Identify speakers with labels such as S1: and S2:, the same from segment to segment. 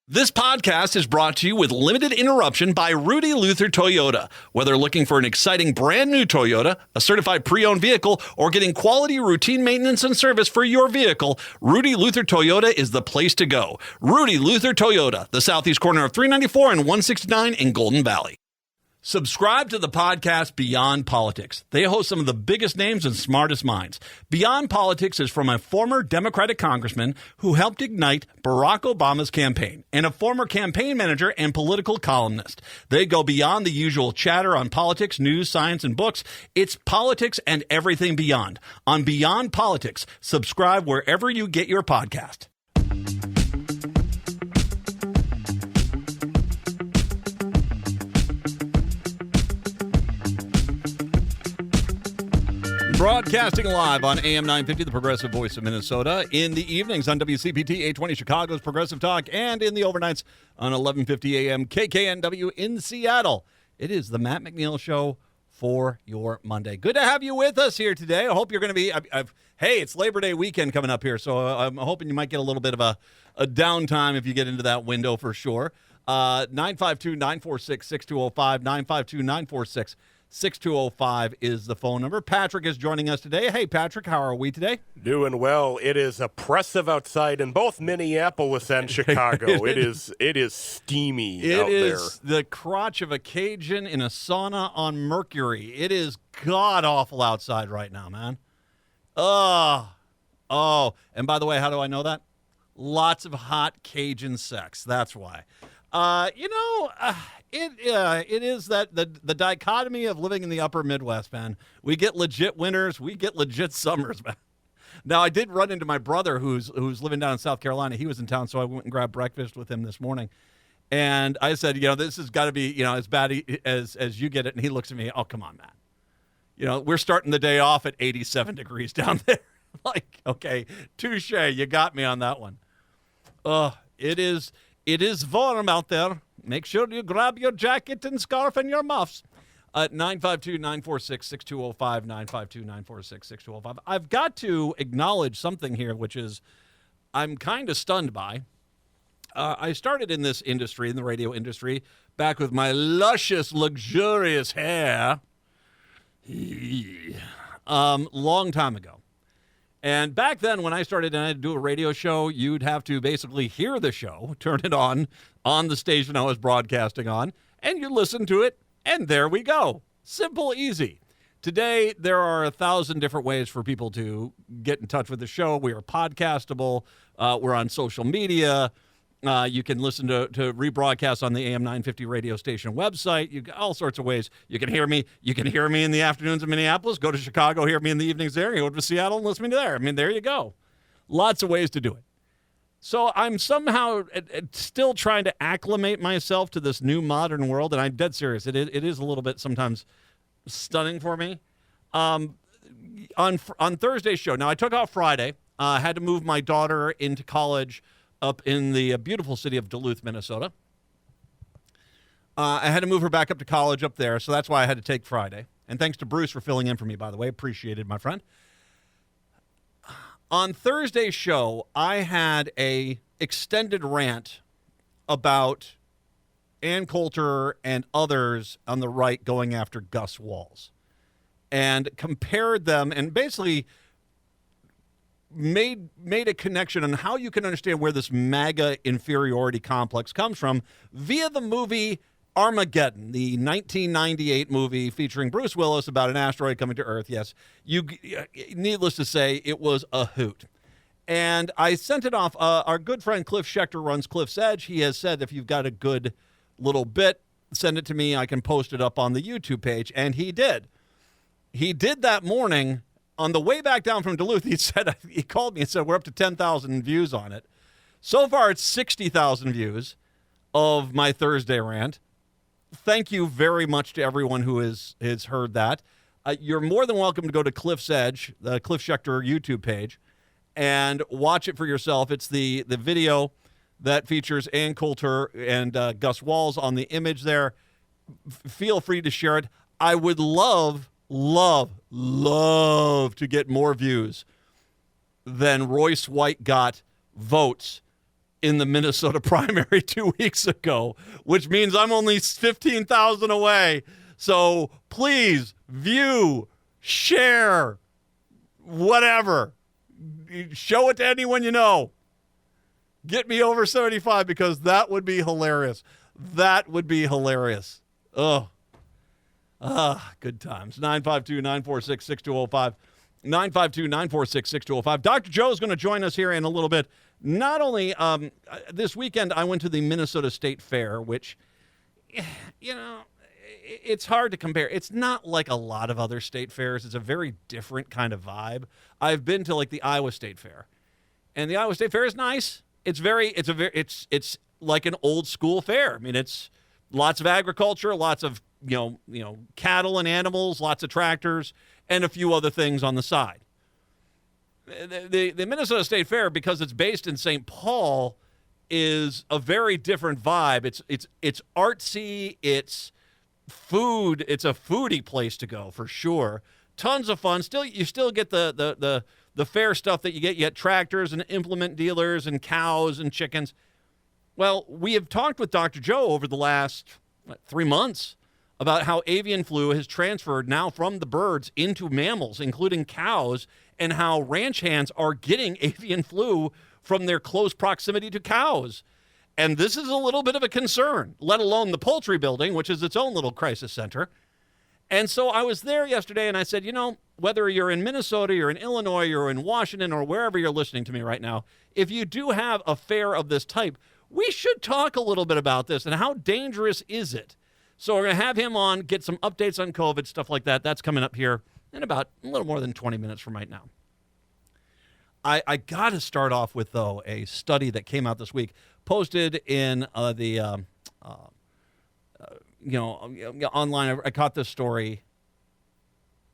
S1: This podcast is brought to you with limited interruption by Rudy Luther Toyota. Whether looking for an exciting brand new Toyota, a certified pre-owned vehicle, or getting quality routine maintenance and service for your vehicle, Rudy Luther Toyota is the place to go. Rudy Luther Toyota, the southeast corner of 394 and 169 in Golden Valley. Subscribe to the podcast Beyond Politics. They host some of the biggest names and smartest minds. Beyond Politics is from a former Democratic congressman who helped ignite Barack Obama's campaign and a former campaign manager and political columnist. They go beyond the usual chatter on politics, news, science, and books. It's politics and everything beyond. On Beyond Politics, subscribe wherever you get your podcast. Broadcasting live on AM 950, the Progressive Voice of Minnesota, in the evenings on WCPT 820 Chicago's Progressive Talk, and in the overnights on 1150 AM KKNW in Seattle. It is the Matt McNeil Show for your Monday. Good to have you with us here today. I hope you're going to be, hey, it's Labor Day weekend coming up here, so I'm hoping you might get a little bit of a downtime if you get into that window for sure. 952-946-6205, 952-946-6205 is the phone number. Patrick is joining us today. Hey, Patrick, how are we today?
S2: Doing well. It is oppressive outside in both Minneapolis and Chicago. It is steamy out there. It is
S1: the crotch of a Cajun in a sauna on Mercury. It is god-awful outside right now, man. Oh. And by the way, how do I know that? Lots of hot Cajun sex. That's why. It is that the dichotomy of living in the upper Midwest, man. We get legit winters, we get legit summers, man. Now, I did run into my brother who's living down in South Carolina. He was in town, so I went and grabbed breakfast with him this morning. And I said, this has got to be, as bad as you get it. And he looks at me, oh, come on, man. We're starting the day off at 87 degrees down there. Like, okay, touche, you got me on that one. It is warm out there. Make sure you grab your jacket and scarf and your muffs. 952-946-6205, 952-946-6205. I've got to acknowledge something here, which is I'm kind of stunned by. I started in this industry, in the radio industry, back with my luscious, luxurious hair, long time ago. And back then, when I started and I had to do a radio show, you'd have to basically hear the show, turn it on the station I was broadcasting on, and you listen to it, and there we go. Simple, easy. Today, there are 1,000 different ways for people to get in touch with the show. We are podcastable. We're on social media. You can listen to rebroadcasts on the AM 950 radio station website. You got all sorts of ways. You can hear me. You can hear me in the afternoons in Minneapolis. Go to Chicago, hear me in the evenings there. You go to Seattle and listen to me there. I mean, there you go. Lots of ways to do it. So I'm somehow still trying to acclimate myself to this new modern world, and I'm dead serious. It is a little bit sometimes stunning for me. On Thursday's show, now I took off Friday. I had to move my daughter into college up in the beautiful city of Duluth, Minnesota. I had to move her back up to college up there, so that's why I had to take Friday. And thanks to Bruce for filling in for me, by the way. Appreciated, my friend. On Thursday's show, I had a extended rant about Ann Coulter and others on the right going after Gus Walz, and compared them and basically made a connection on how you can understand where this MAGA inferiority complex comes from via the movie Armageddon, the 1998 movie featuring Bruce Willis about an asteroid coming to Earth. Yes, needless to say, it was a hoot. And I sent it off. Our good friend Cliff Schechter runs Cliff's Edge. He has said if you've got a good little bit, send it to me. I can post it up on the YouTube page. And he did. He did that morning. On the way back down from Duluth, he called me and said, we're up to 10,000 views on it. So far, it's 60,000 views of my Thursday rant. Thank you very much to everyone who has heard that. You're more than welcome to go to Cliff's Edge, the Cliff Schechter YouTube page, and watch it for yourself. It's the video that features Ann Coulter and Gus Walz on the image there. Feel free to share it. I would love to get more views than Royce White got votes in the Minnesota primary 2 weeks ago, which means I'm only 15,000 away. So please view, share, whatever. Show it to anyone you know. Get me over 75 because that would be hilarious. That would be hilarious. Oh. Good times. 952-946-6205. 952-946-6205. Dr. Joe is going to join us here in a little bit. Not only this weekend, I went to the Minnesota State Fair, which, it's hard to compare. It's not like a lot of other state fairs. It's a very different kind of vibe. I've been to like the Iowa State Fair, and the Iowa State Fair is nice. It's like an old school fair. I mean, it's lots of agriculture, lots of cattle and animals, lots of tractors, and a few other things on the side. The Minnesota State Fair, because it's based in St. Paul, is a very different vibe. It's artsy. It's food. It's a foodie place to go for sure. Tons of fun. You still get the fair stuff that you get. You get tractors and implement dealers and cows and chickens. Well, we have talked with Dr. Joe over the last 3 months about how avian flu has transferred now from the birds into mammals, including cows, and how ranch hands are getting avian flu from their close proximity to cows. And this is a little bit of a concern, let alone the poultry building, which is its own little crisis center. And so I was there yesterday, and I said, whether you're in Minnesota, you're in Illinois, you're in Washington, or wherever you're listening to me right now, if you do have a fair of this type, we should talk a little bit about this and how dangerous is it. So we're going to have him on, get some updates on COVID, stuff like that. That's coming up here in about a little more than 20 minutes from right now. I got to start off with, though, a study that came out this week, posted in online. I caught this story.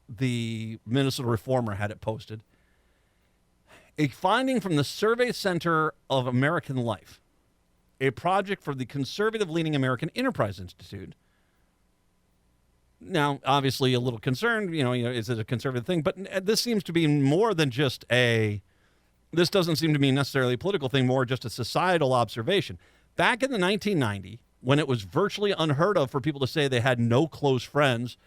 S1: The Minnesota Reformer had it posted. A finding from the Survey Center of American Life, a project for the conservative-leaning American Enterprise Institute. Now, obviously, a little concerned, is it a conservative thing? But this seems to be more than just this doesn't seem to be necessarily a political thing, more just a societal observation. Back in the 1990s, when it was virtually unheard of for people to say they had no close friends,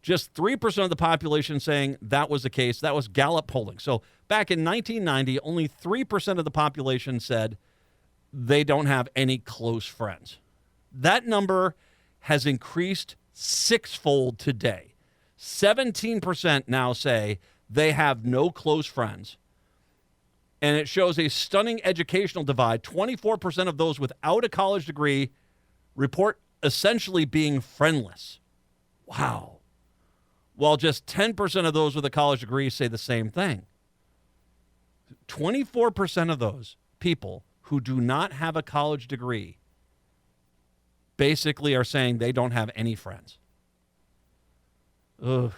S1: just 3% of the population saying that was the case. That was Gallup polling. So back in 1990, only 3% of the population said they don't have any close friends. That number has increased sixfold today. 17% now say they have no close friends. And it shows a stunning educational divide. 24% of those without a college degree report essentially being friendless. Wow. While just 10% of those with a college degree say the same thing. 24% of those people who do not have a college degree basically are saying they don't have any friends. Ugh.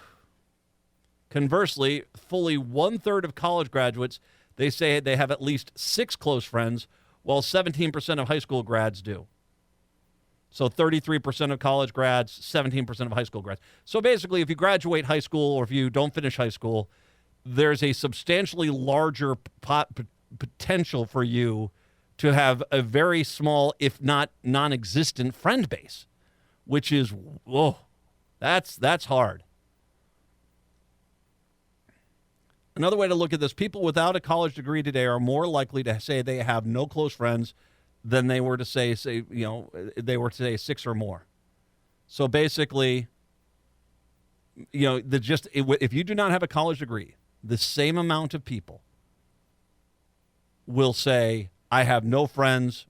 S1: Conversely, fully 1/3 of college graduates, they say they have at least 6 close friends, while 17% of high school grads do. So 33% of college grads, 17% of high school grads. So basically, if you graduate high school or if you don't finish high school, there's a substantially larger potential for you to have a very small, if not non-existent, friend base, which is, that's hard. Another way to look at this, people without a college degree today are more likely to say they have no close friends than they were to say 6 or more. So basically, if you do not have a college degree, the same amount of people will say, I have no friends,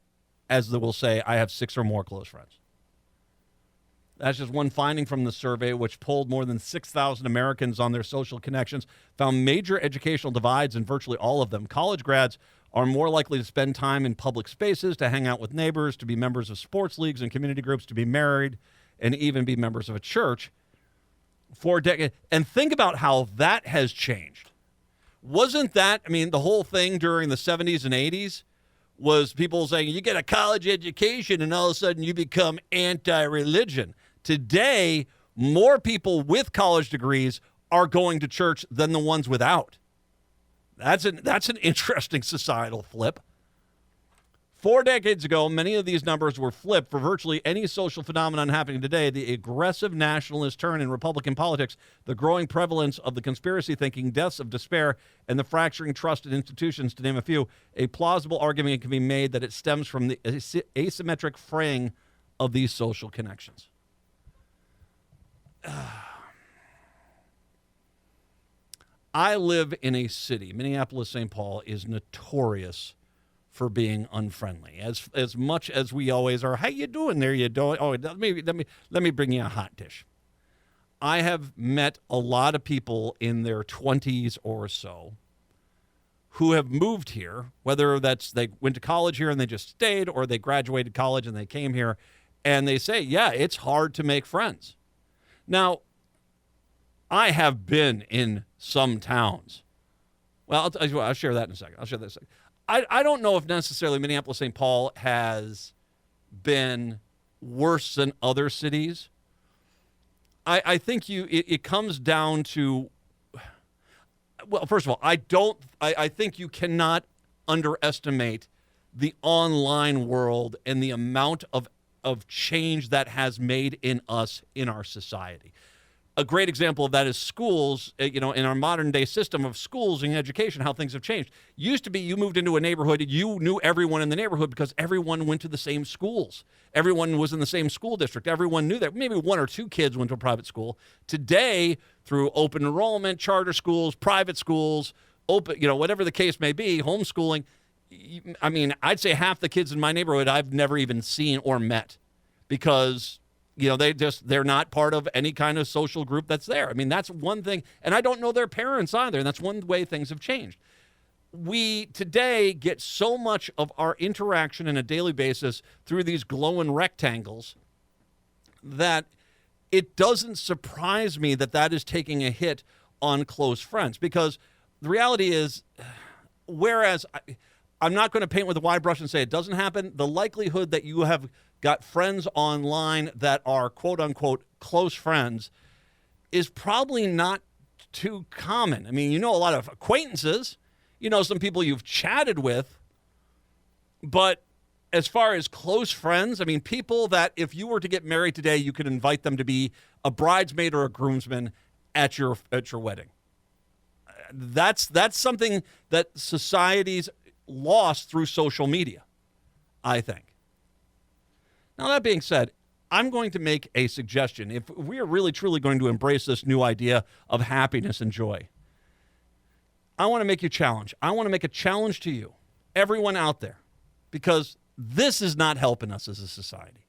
S1: as they will say, I have 6 or more close friends. That's just one finding from the survey, which polled more than 6,000 Americans on their social connections, found major educational divides in virtually all of them. College grads are more likely to spend time in public spaces, to hang out with neighbors, to be members of sports leagues and community groups, to be married, and even be members of a church for decades. And think about how that has changed. Wasn't that, the whole thing during the 70s and 80s was people saying, you get a college education and all of a sudden you become anti-religion. Today, more people with college degrees are going to church than the ones without. That's an interesting societal flip. 4 decades ago, many of these numbers were flipped. For virtually any social phenomenon happening today, the aggressive nationalist turn in Republican politics, the growing prevalence of the conspiracy thinking, deaths of despair, and the fracturing trust in institutions, to name a few, a plausible argument can be made that it stems from the asymmetric fraying of these social connections. I live in a city. Minneapolis, St. Paul is notorious for being unfriendly. As much as we always are, how you doing there? You doing? Oh, let me bring you a hot dish. I have met a lot of people in their 20s or so who have moved here, whether that's they went to college here and they just stayed, or they graduated college and they came here, and they say, yeah, it's hard to make friends. Now, I have been in some towns. Well, I'll share that in a second. I don't know if necessarily Minneapolis, St. Paul has been worse than other cities. I think it comes down to, well, first of all, I think you cannot underestimate the online world and the amount of change that has made in us, in our society. A great example of that is schools, in our modern day system of schools and education, how things have changed. Used to be you moved into a neighborhood, you knew everyone in the neighborhood because everyone went to the same schools. Everyone was in the same school district. Everyone knew that. Maybe 1 or 2 kids went to a private school. Today, through open enrollment, charter schools, private schools, whatever the case may be, homeschooling, I mean, I'd say half the kids in my neighborhood I've never even seen or met because they're not part of any kind of social group that's there. I mean, that's one thing. And I don't know their parents either. And that's one way things have changed. We today get so much of our interaction on a daily basis through these glowing rectangles that it doesn't surprise me that is taking a hit on close friends. Because the reality is, whereas I'm not going to paint with a wide brush and say it doesn't happen, the likelihood that you have got friends online that are quote-unquote close friends is probably not too common. I mean, a lot of acquaintances, some people you've chatted with, but as far as close friends, I mean, people that if you were to get married today, you could invite them to be a bridesmaid or a groomsman at your wedding. That's something that society's lost through social media, I think. Now, that being said, I'm going to make a suggestion. If we are really, truly going to embrace this new idea of happiness and joy, I want to make you challenge. I want to make a challenge to you, everyone out there, because this is not helping us as a society.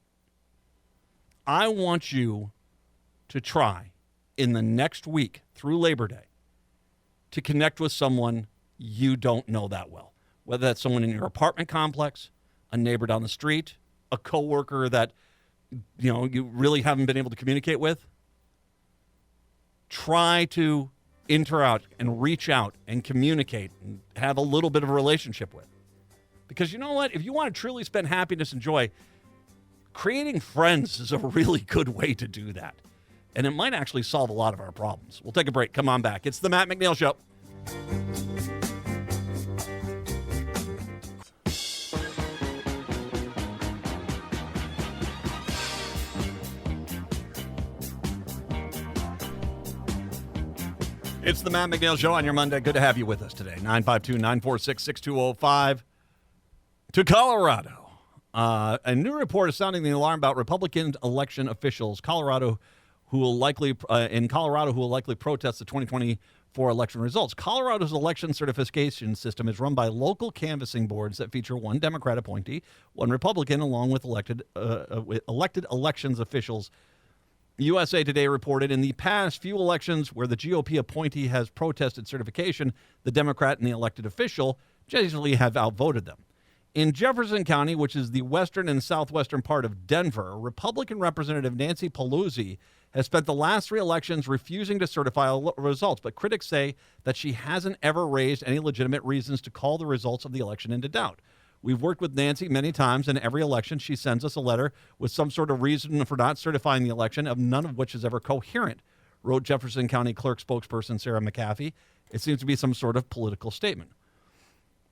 S1: I want you to try in the next week through Labor Day to connect with someone you don't know that well, whether that's someone in your apartment complex, a neighbor down the street, a coworker that you really haven't been able to communicate with. Try to interact and reach out and communicate and have a little bit of a relationship with. Because you know what? If you want to truly spend happiness and joy, creating friends is a really good way to do that. And it might actually solve a lot of our problems. We'll take a break. Come on back. It's the Matt McNeil Show. It's the Matt McNeil Show on your Monday. Good to have you with us today. 952-946-6205. To Colorado. A new report is sounding the alarm about Republican election officials who will likely protest the 2024 election results. Colorado's election certification system is run by local canvassing boards that feature one Democrat appointee, one Republican, along with elected elections officials. USA Today reported in the past few elections where the GOP appointee has protested certification, the Democrat and the elected official generally have outvoted them. In Jefferson County, which is the western and southwestern part of Denver, Republican Representative Nancy Pelosi has spent the last 3 elections refusing to certify results, but critics say that she hasn't ever raised any legitimate reasons to call the results of the election into doubt. We've worked with Nancy many times, and every election she sends us a letter with some sort of reason for not certifying the election, of none of which is ever coherent, wrote Jefferson County Clerk spokesperson Sarah McAfee. It seems to be some sort of political statement.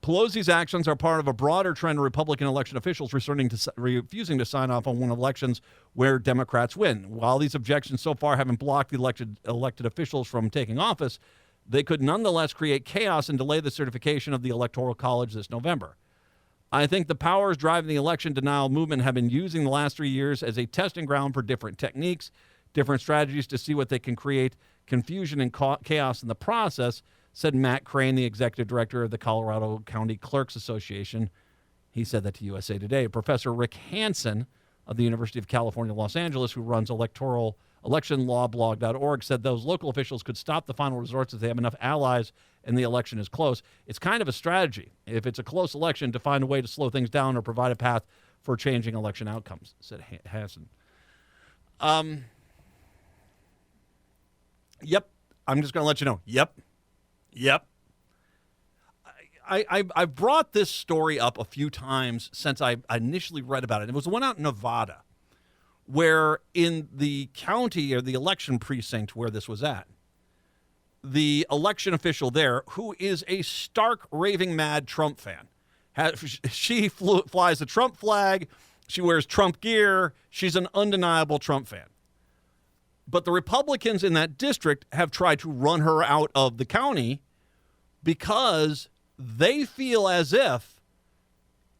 S1: Pelosi's actions are part of a broader trend of Republican election officials refusing to sign off on one elections where Democrats win. While these objections so far haven't blocked the elected officials from taking office, they could nonetheless create chaos and delay the certification of the Electoral College this November. I think the powers driving the election denial movement have been using the last 3 years as a testing ground for different techniques, different strategies to see what they can create confusion and chaos in the process, said Matt Crane, the executive director of the Colorado County Clerks Association. He said that to USA Today. Professor Rick Hansen of the University of California, Los Angeles, who runs electionlawblog.org, said those local officials could stop the final results if they have enough allies and the election is close. It's kind of a strategy, if it's a close election, to find a way to slow things down or provide a path for changing election outcomes, said Hansen. Yep. I'm just going to let you know. Yep. I've brought this story up a few times since I initially read about it. It was the one out in Nevada, where in the county or the election precinct where this was at, the election official there, who is a stark, raving mad Trump fan, she flies the Trump flag, she wears Trump gear, she's an undeniable Trump fan. But the Republicans in that district have tried to run her out of the county because they feel as if,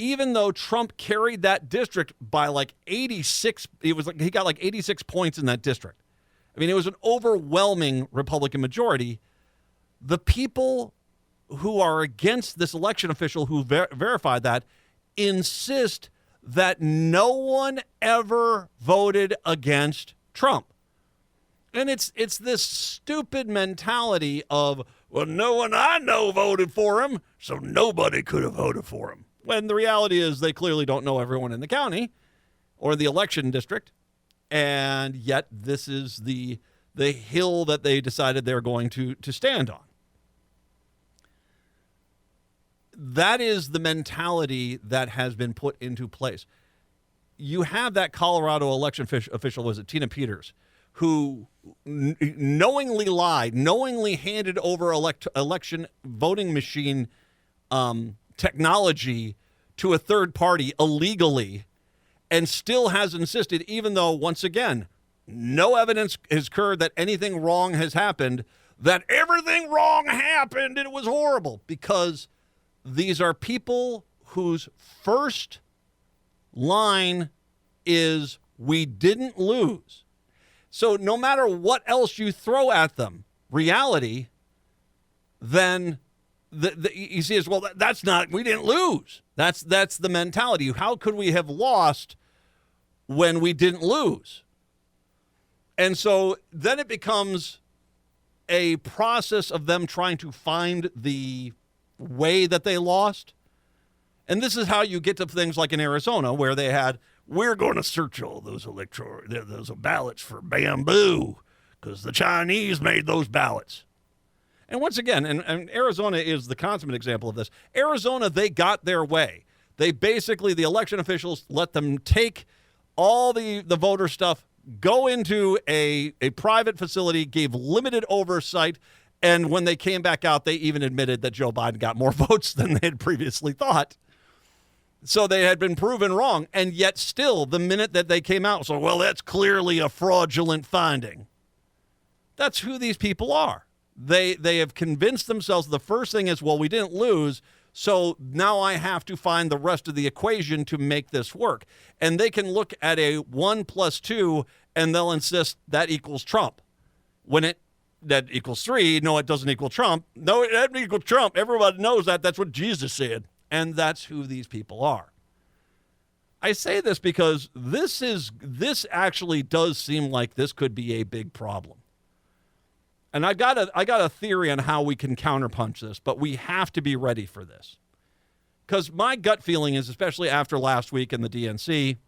S1: even though Trump carried that district by like 86, he got like 86 points in that district. I mean, it was an overwhelming Republican majority. The people who are against this election official who verified that insist that no one ever voted against Trump. And it's this stupid mentality of, well, no one I know voted for him, so nobody could have voted for him. When the reality is they clearly don't know everyone in the county or the election district, and yet this is the hill that they decided they're going to stand on. That is the mentality that has been put into place. You have that Colorado election official, was it Tina Peters, who knowingly lied, knowingly handed over election voting machine technology to a third party illegally, and still has insisted, even though, once again, no evidence has occurred that anything wrong has happened, that everything wrong happened and it was horrible, because these are people whose first line is, we didn't lose. So no matter what else you throw at them, reality, then you see as well, that's not, we didn't lose. That's the mentality. How could we have lost when we didn't lose? And so then it becomes a process of them trying to find the way that they lost. And this is how you get to things like in Arizona, where they had, we're going to search all those those ballots for bamboo because the Chinese made those ballots. And once again, and Arizona is the consummate example of this. Arizona, they got their way. They basically, the election officials let them take all the voter stuff, go into a private facility, gave limited oversight, and when they came back out, they even admitted that Joe Biden got more votes than they had previously thought. So they had been proven wrong, and yet still, the minute that they came out, so, well, that's clearly a fraudulent finding. That's who these people are. They have convinced themselves the first thing is, well, we didn't lose, so now I have to find the rest of the equation to make this work. And they can look at a 1 + 2, and they'll insist that equals Trump. When that equals 3, no, it doesn't equal Trump. No, it doesn't equal Trump. Everybody knows that. That's what Jesus said. And that's who these people are. I say this because this actually does seem like this could be a big problem. And I got a theory on how we can counterpunch this, but we have to be ready for this. Because my gut feeling is, especially after last week in the DNC,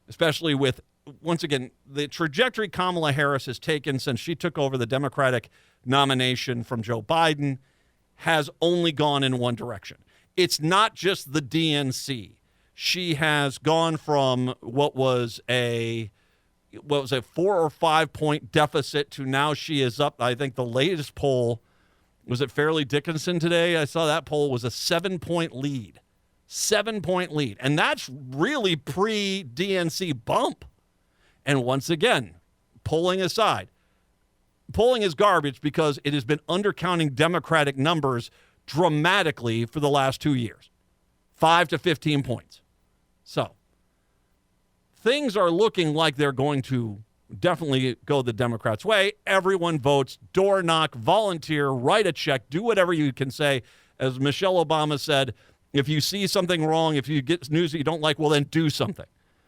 S1: especially with, once again, the trajectory Kamala Harris has taken since she took over the Democratic nomination from Joe Biden, has only gone in one direction. It's not just the DNC. She has gone from what was a 4 or 5 point deficit to now she is up. I think the latest poll Was it Fairleigh Dickinson today? I saw that poll was a 7-point lead. 7-point lead. And that's really pre-DNC bump. And once again, polling aside, polling is garbage because it has been undercounting Democratic numbers dramatically for the last 2 years. 5 to 15 points. So, things are looking like they're going to definitely go the Democrats' way. Everyone votes, door knock, volunteer, write a check, do whatever you can say. As Michelle Obama said, if you see something wrong, if you get news that you don't like, well, then do something.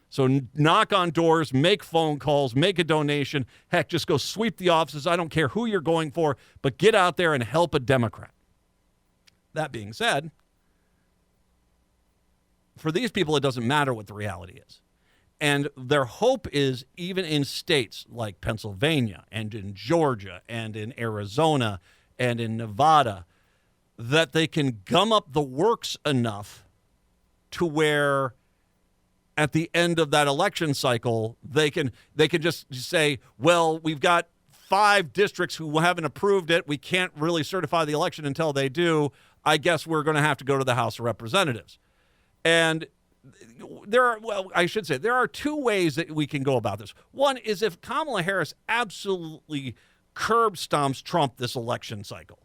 S1: So knock on doors, make phone calls, make a donation. Heck, just go sweep the offices. I don't care who you're going for, but get out there and help a Democrat. That being said, for these people, it doesn't matter what the reality is. And their hope is, even in states like Pennsylvania and in Georgia and in Arizona and in Nevada, that they can gum up the works enough to where at the end of that election cycle, they can just say, well, we've got 5 districts who haven't approved it. We can't really certify the election until they do. I guess we're going to have to go to the House of Representatives. And there are 2 ways that we can go about this. One is if Kamala Harris absolutely curb stomps Trump this election cycle.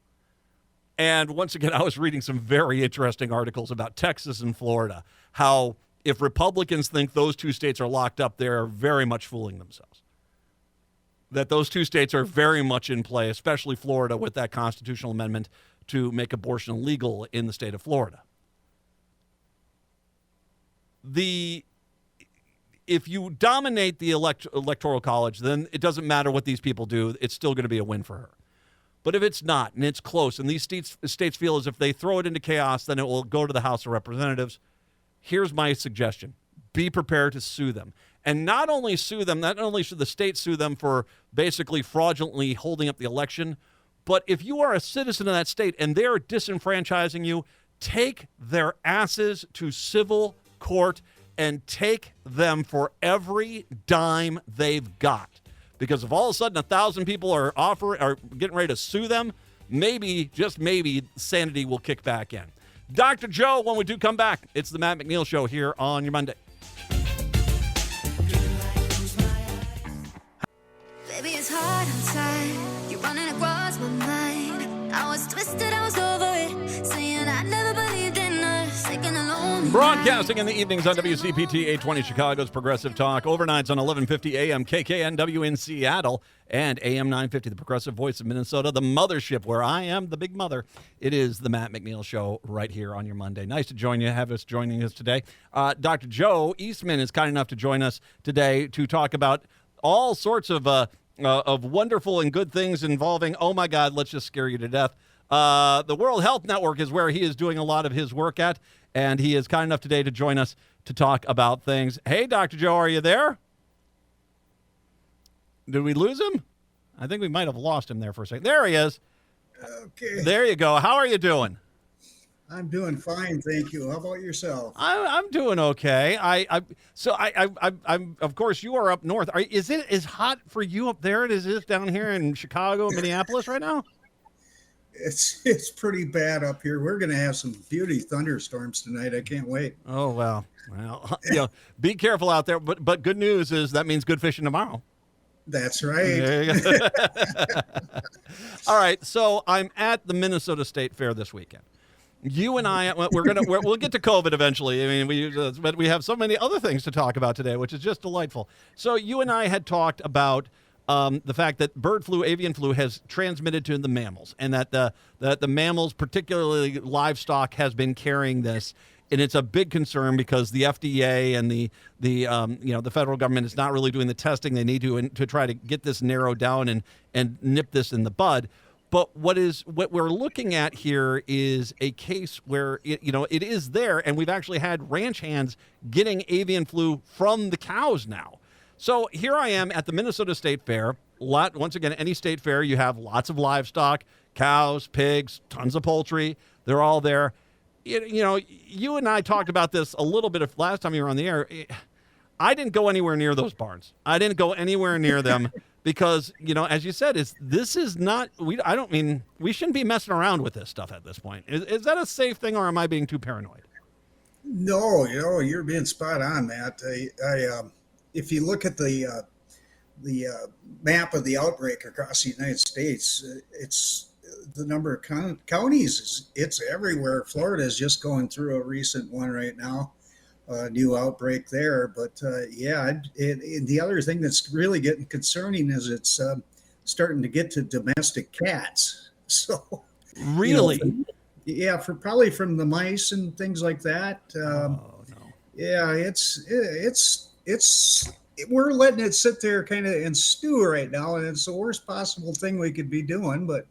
S1: And once again, I was reading some very interesting articles about Texas and Florida, how if Republicans think those 2 states are locked up, they're very much fooling themselves. That those 2 states are very much in play, especially Florida, with that constitutional amendment to make abortion illegal in the state of Florida. If you dominate the electoral college, then it doesn't matter what these people do. It's still going to be a win for her. But if it's not, and it's close, and these states feel as if they throw it into chaos, then it will go to the House of Representatives. Here's my suggestion. Be prepared to sue them. And not only sue them, not only should the state sue them for basically fraudulently holding up the election, but if you are a citizen of that state and they're disenfranchising you, take their asses to civil court and take them for every dime they've got. Because if all of a sudden 1,000 people are getting ready to sue them, maybe, just maybe, sanity will kick back in. Dr. Joe, when we do come back, it's the Matt McNeil Show here on your Monday.
S3: Baby, it's hard inside. You're running across my mind. I was twisted, I was over it. Saying I never believed in us. Taking a lonely
S1: Broadcasting in the evenings on WCPT 820 Chicago's Progressive Talk. Overnights on 1150 AM KKNW in Seattle and AM 950, the Progressive Voice of Minnesota, the mothership where I am the big mother. It is the Matt McNeil Show right here on your Monday. Nice to have us joining us today. Dr. Joe Eastman is kind enough to join us today to talk about all sorts of wonderful and good things involving, oh my God, let's just scare you to death. The World Health Network is where he is doing a lot of his work at, and he is kind enough today to join us to talk about things. Hey, Dr. Joe, are you there? Did we lose him? I think we might have lost him there for a second. There he is.
S4: Okay.
S1: There you go. How are you doing?
S4: I'm doing fine, thank you. How about yourself?
S1: I'm doing okay. I'm of course you are up north. Is it as hot for you up there as it is down here in Chicago, Minneapolis right now?
S4: It's pretty bad up here. We're going to have some beauty thunderstorms tonight. I can't wait.
S1: Oh well, be careful out there. But good news is that means good fishing tomorrow.
S4: That's right.
S1: There you go. All right, so I'm at the Minnesota State Fair this weekend. You and I, we'll get to COVID eventually. I mean, but we have so many other things to talk about today, which is just delightful. So you and I had talked about the fact that bird flu, avian flu, has transmitted to the mammals, and that the mammals, particularly livestock, has been carrying this. And it's a big concern because the FDA and the federal government is not really doing the testing they need to try to get this narrowed down and nip this in the bud. But what we're looking at here is a case where it is there, and we've actually had ranch hands getting avian flu from the cows now. So here I am at the Minnesota State Fair. Once again, any state fair, you have lots of livestock, cows, pigs, tons of poultry. They're all there. You and I talked about this a little bit last time you were on the air. I didn't go anywhere near those barns. I didn't go anywhere near them because, as you said, this is not, we shouldn't be messing around with this stuff at this point. Is that a safe thing, or am I being too paranoid?
S4: No, you're being spot on, Matt. If you look at the map of the outbreak across the United States, it's the number of counties. It's everywhere. Florida is just going through a recent one right now, new outbreak there. But the other thing that's really getting concerning is it's starting to get to domestic cats. So
S1: really,
S4: probably from the mice and things like that.
S1: No.
S4: Yeah, we're letting it sit there kind of and stew right now, and it's the worst possible thing we could be doing, but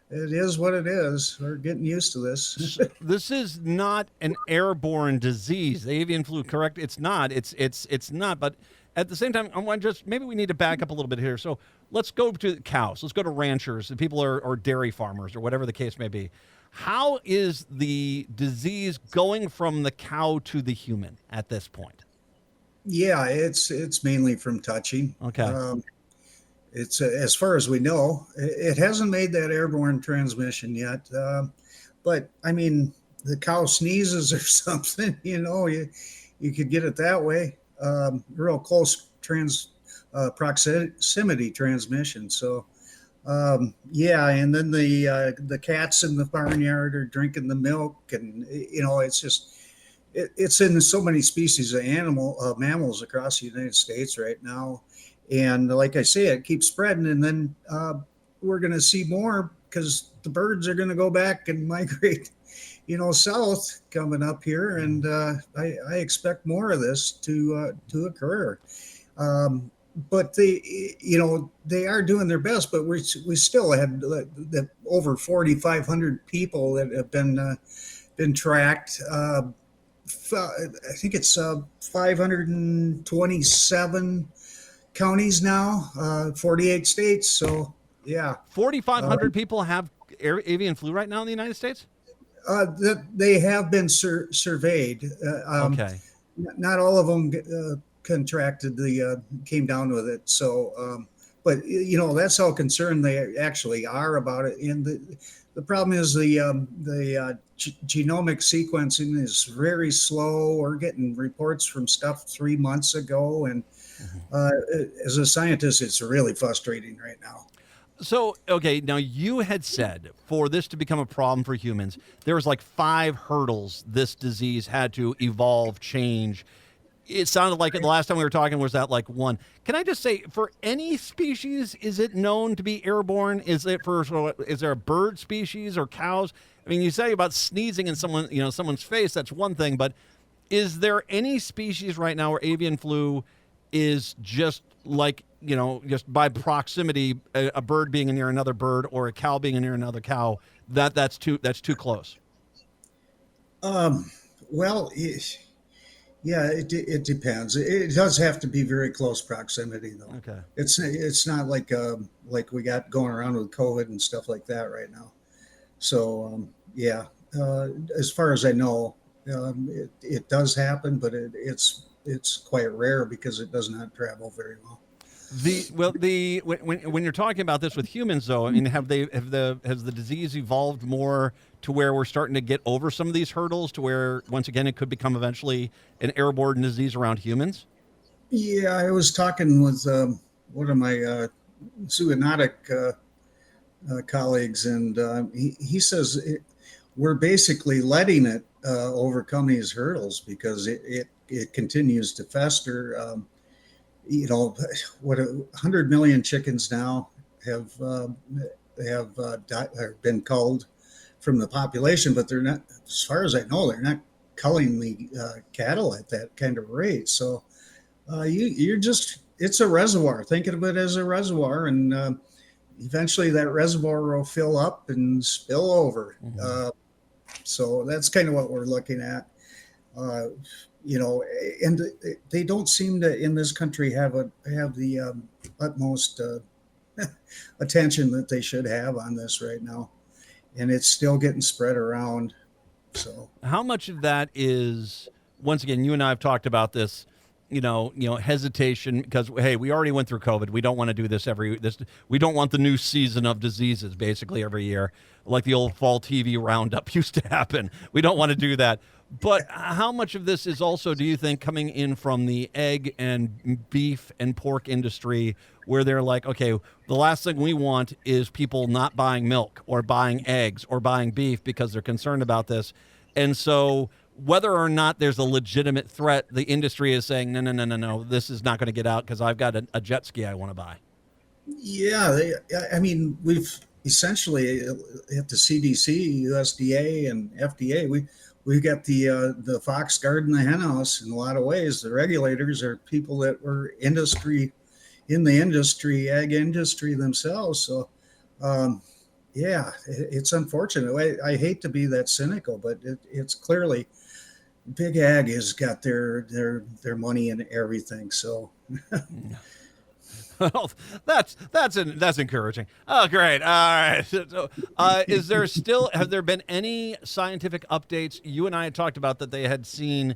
S4: it is what it is. We're getting used to this.
S1: This is not an airborne disease. The avian flu, correct? It's not. It's not. But at the same time, I want maybe we need to back up a little bit here. So let's go to cows. Let's go to ranchers, the people or dairy farmers, or whatever the case may be. How is the disease going from the cow to the human at this point?
S4: Yeah, it's mainly from touching.
S1: Okay.
S4: It's as far as we know, it hasn't made that airborne transmission yet. But I mean, the cow sneezes or something, you could get it that way. Real close proximity transmission. So, and then the cats in the barnyard are drinking the milk, and it's just it's in so many species of mammals across the United States right now. And like I say, it keeps spreading, and then we're going to see more because the birds are going to go back and migrate, south coming up here, and I expect more of this to occur. But they are doing their best, but we still have the over 4,500 people that have been tracked. I think it's 527 counties now, 48 states. So, yeah.
S1: 4,500 people have avian flu right now in the United States?
S4: They have been surveyed.
S1: Okay.
S4: Not all of them came down with it. So, but, that's how concerned they actually are about it. And the problem is the genomic sequencing is very slow. We're getting reports from stuff 3 months ago, and as a scientist, it's really frustrating right now.
S1: So, okay, now you had said for this to become a problem for humans, there was like 5 hurdles this disease had to evolve, change. It sounded like the last time we were talking was that like 1. Can I just say, for any species, is it known to be airborne? Is there a bird species or cows? I mean, you say about sneezing in someone's face, that's one thing, but is there any species right now where avian flu is just like, just by proximity, a bird being near another bird or a cow being near another cow, that's too close?
S4: Well, it depends. It does have to be very close proximity, though.
S1: Okay.
S4: It's not like we got going around with COVID and stuff like that right now. So, as far as I know, it does happen, but it's quite rare because it does not travel very well.
S1: When you're talking about this with humans, though, I mean, has the disease evolved more to where we're starting to get over some of these hurdles to where once again it could become eventually an airborne disease around humans?
S4: Yeah, I was talking with one of my zoonotic colleagues, and he says we're basically letting it overcome these hurdles because it continues to fester. 100 million chickens now have been culled from the population, but they're not, as far as I know, they're not culling the cattle at that kind of rate. So it's a reservoir. Think of it as a reservoir, and eventually that reservoir will fill up and spill over.
S1: Mm-hmm.
S4: So that's kind of what we're looking at. And they don't seem to in this country have the utmost attention that they should have on this right now, and it's still getting spread around. So,
S1: how much of that is, once again, you and I have talked about this, hesitation because, hey, we already went through COVID. We don't want to do this we don't want the new season of diseases basically every year, like the old fall TV roundup used to happen. We don't want to do that. But how much of this is also, do you think, coming in from the egg and beef and pork industry, where they're like, okay, the last thing we want is people not buying milk or buying eggs or buying beef because they're concerned about this. And so whether or not there's a legitimate threat, the industry is saying, no, this is not going to get out because I've got a jet ski I want to buy.
S4: Yeah, we've essentially at the CDC, USDA, and FDA, we've got the fox guarding the hen house in a lot of ways. The regulators are people that were in the ag industry themselves. So, it's unfortunate. I hate to be that cynical, but it's clearly big ag has got their money in everything. So.
S1: Well, that's encouraging. Oh, great. All right. So, have there been any scientific updates? You and I had talked about that they had seen,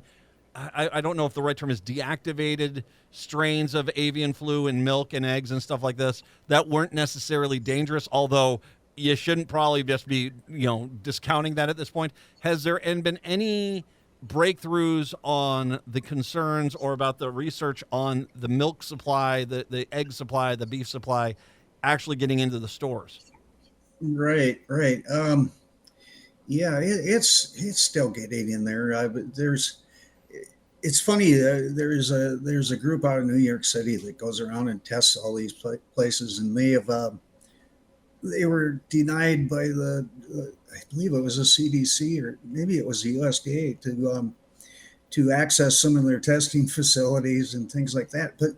S1: I don't know if the right term is deactivated strains of avian flu in milk and eggs and stuff like this that weren't necessarily dangerous, although you shouldn't probably just be, discounting that at this point. Has there been any breakthroughs on the concerns or about the research on the milk supply, the egg supply, the beef supply actually getting into the stores?
S4: Right. It's still getting in there. It's funny. There's a group out in New York City that goes around and tests all these places, and they were denied by I believe it was the CDC or maybe it was the USDA to access some of their testing facilities and things like that. But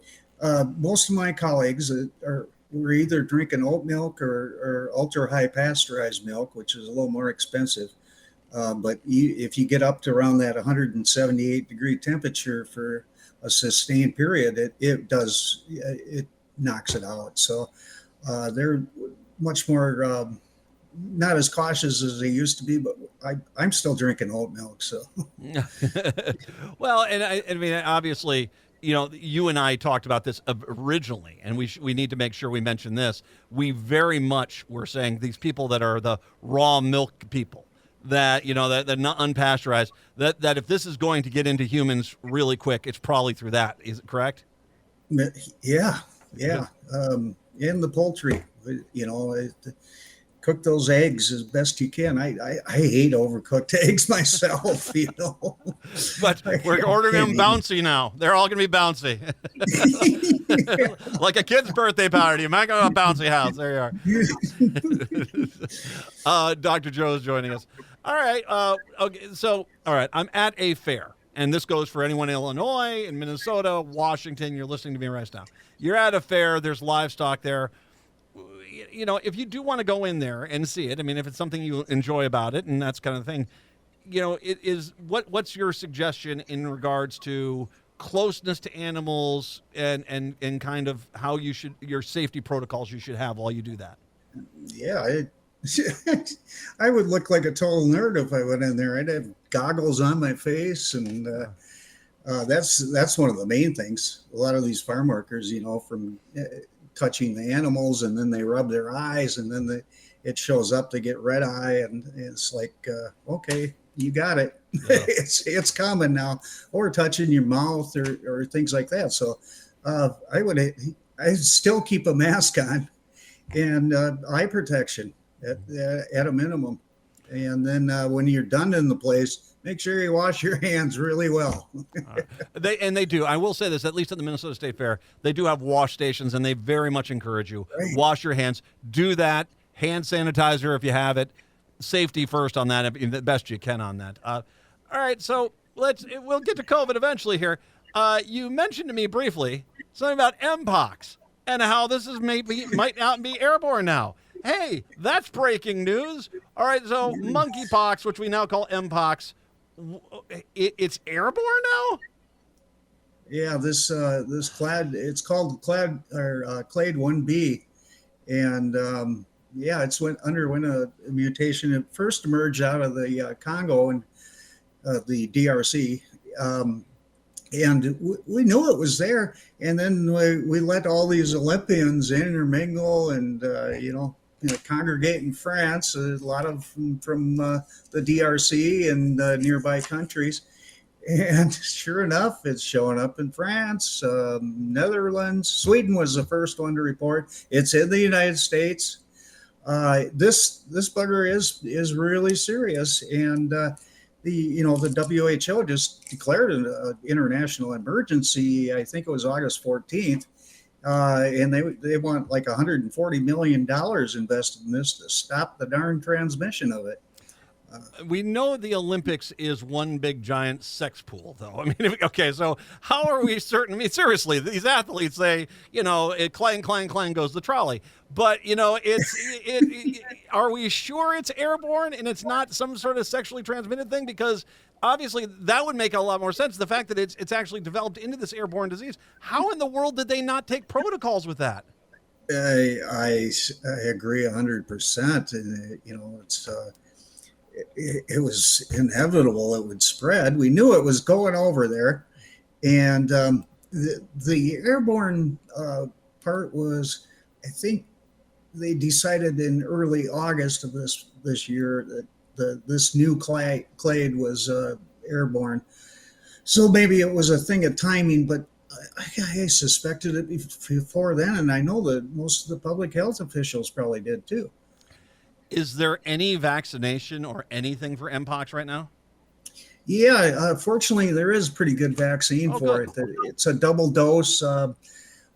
S4: most of my colleagues were either drinking oat milk or ultra high pasteurized milk, which is a little more expensive. But if you get up to around that 178 degree temperature for a sustained period, it knocks it out. So they're much more not as cautious as they used to be, but I'm still drinking oat milk. So,
S1: well, and I mean, obviously, you and I talked about this originally, and we need to make sure we mention this. We very much were saying these people that are the raw milk people, that that not unpasteurized, that if this is going to get into humans really quick, it's probably through that. Is it correct?
S4: Yeah. And the poultry, cook those eggs as best you can. I hate overcooked eggs myself,
S1: But we're ordering them bouncy now. They're all going to be bouncy. Like a kid's birthday party. You might go to a bouncy house. There you are. Dr. Joe is joining us. All right. Okay. So, all right. I'm at a fair, and this goes for anyone in Illinois, in Minnesota, Washington. You're listening to me right now. You're at a fair. There's livestock there. If you do want to go in there and see it, I mean, if it's something you enjoy about it and that's kind of thing, it is what's your suggestion in regards to closeness to animals and kind of how your safety protocols you should have while you do that?
S4: Yeah, I would look like a total nerd if I went in there. I'd have goggles on my face, and that's one of the main things. A lot of these farm workers, from touching the animals, and then they rub their eyes, and then it shows up, they get red eye, and it's like, okay, you got it. Yeah. It's common now, or touching your mouth or things like that. So I still keep a mask on and eye protection at a minimum. And then when you're done in the place, make sure you wash your hands really well.
S1: They do. I will say this, at least at the Minnesota State Fair, they do have wash stations, and they very much encourage you. Right. Wash your hands. Do that. Hand sanitizer if you have it. Safety first on that, the best you can on that. All right, so we'll get to COVID eventually here. You mentioned to me briefly something about Mpox and how this might not be airborne now. Hey, that's breaking news. All right, so monkeypox, which we now call Mpox, it's airborne now?
S4: Yeah, this clade, it's called clade clade 1B, and it's underwent a mutation. It first emerged out of the Congo and the DRC, And we knew it was there. And then we let all these Olympians intermingle and, congregate in France, a lot of them from the DRC and nearby countries. And sure enough, it's showing up in France, Netherlands. Sweden was the first one to report. It's in the United States. This bugger is really serious, and the WHO just declared an international emergency. I think it was August 14th, and they want like $140 million invested in this to stop the darn transmission of it.
S1: We know the Olympics is one big giant sex pool, though. I mean, okay, so how are we certain? I mean, seriously, these athletes say, it clang, clang, clang goes the trolley. But, are we sure it's airborne and it's not some sort of sexually transmitted thing? Because obviously that would make a lot more sense. The fact that it's actually developed into this airborne disease. How in the world did they not take protocols with that?
S4: I agree 100%. And, it was inevitable it would spread. We knew it was going over there. And the airborne part was, I think they decided in early August of this year that this new clade was airborne. So maybe it was a thing of timing, but I suspected it before then. And I know that most of the public health officials probably did too.
S1: Is there any vaccination or anything for Mpox right now?
S4: Yeah, fortunately, there is a pretty good vaccine for it. It's a double dose. I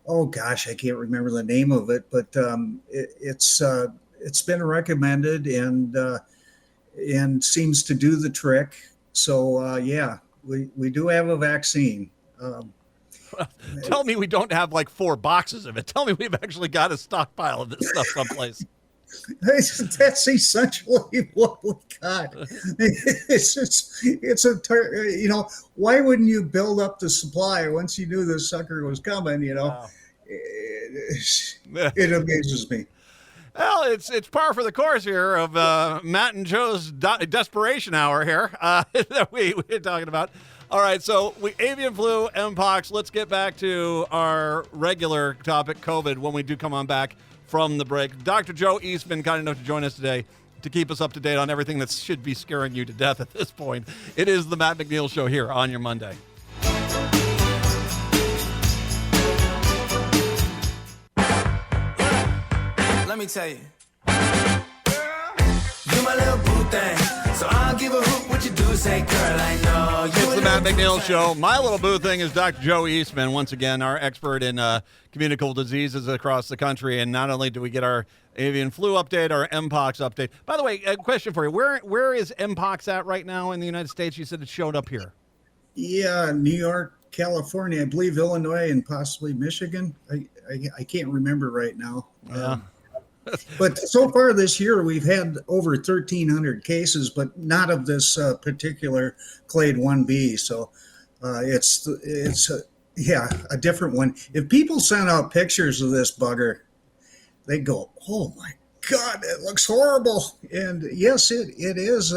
S4: can't remember the name of it, but it's been recommended and seems to do the trick. So we do have a vaccine.
S1: Tell me we don't have like 4 boxes of it. Tell me we've actually got a stockpile of this stuff someplace.
S4: That's essentially what we got. Why wouldn't you build up the supply once you knew this sucker was coming? Wow. It amazes me.
S1: Well, it's par for the course here of Matt and Joe's desperation hour here that we're talking about. All right, so avian flu, Mpox. Let's get back to our regular topic, COVID, when we do come on back from the break. Dr. Joe Eastman, kind enough to join us today to keep us up to date on everything that should be scaring you to death at this point. It is the Matt McNeil Show here on your Monday.
S5: Let me tell you. You my little boo thing, so I'll give a hoot what you do say, girl, I know.
S1: It's the Matt McNeil Show. My little boo thing is Dr. Joe Eastman, once again, our expert in communicable diseases across the country. And not only do we get our avian flu update, our Mpox update. By the way, a question for you. Where is Mpox at right now in the United States? You said it showed up here.
S4: Yeah, New York, California, I believe Illinois, and possibly Michigan. I can't remember right now. But so far this year, we've had over 1,300 cases, but not of this particular clade 1B. So it's a different one. If people send out pictures of this bugger, they go, "Oh my God, it looks horrible." And yes, it is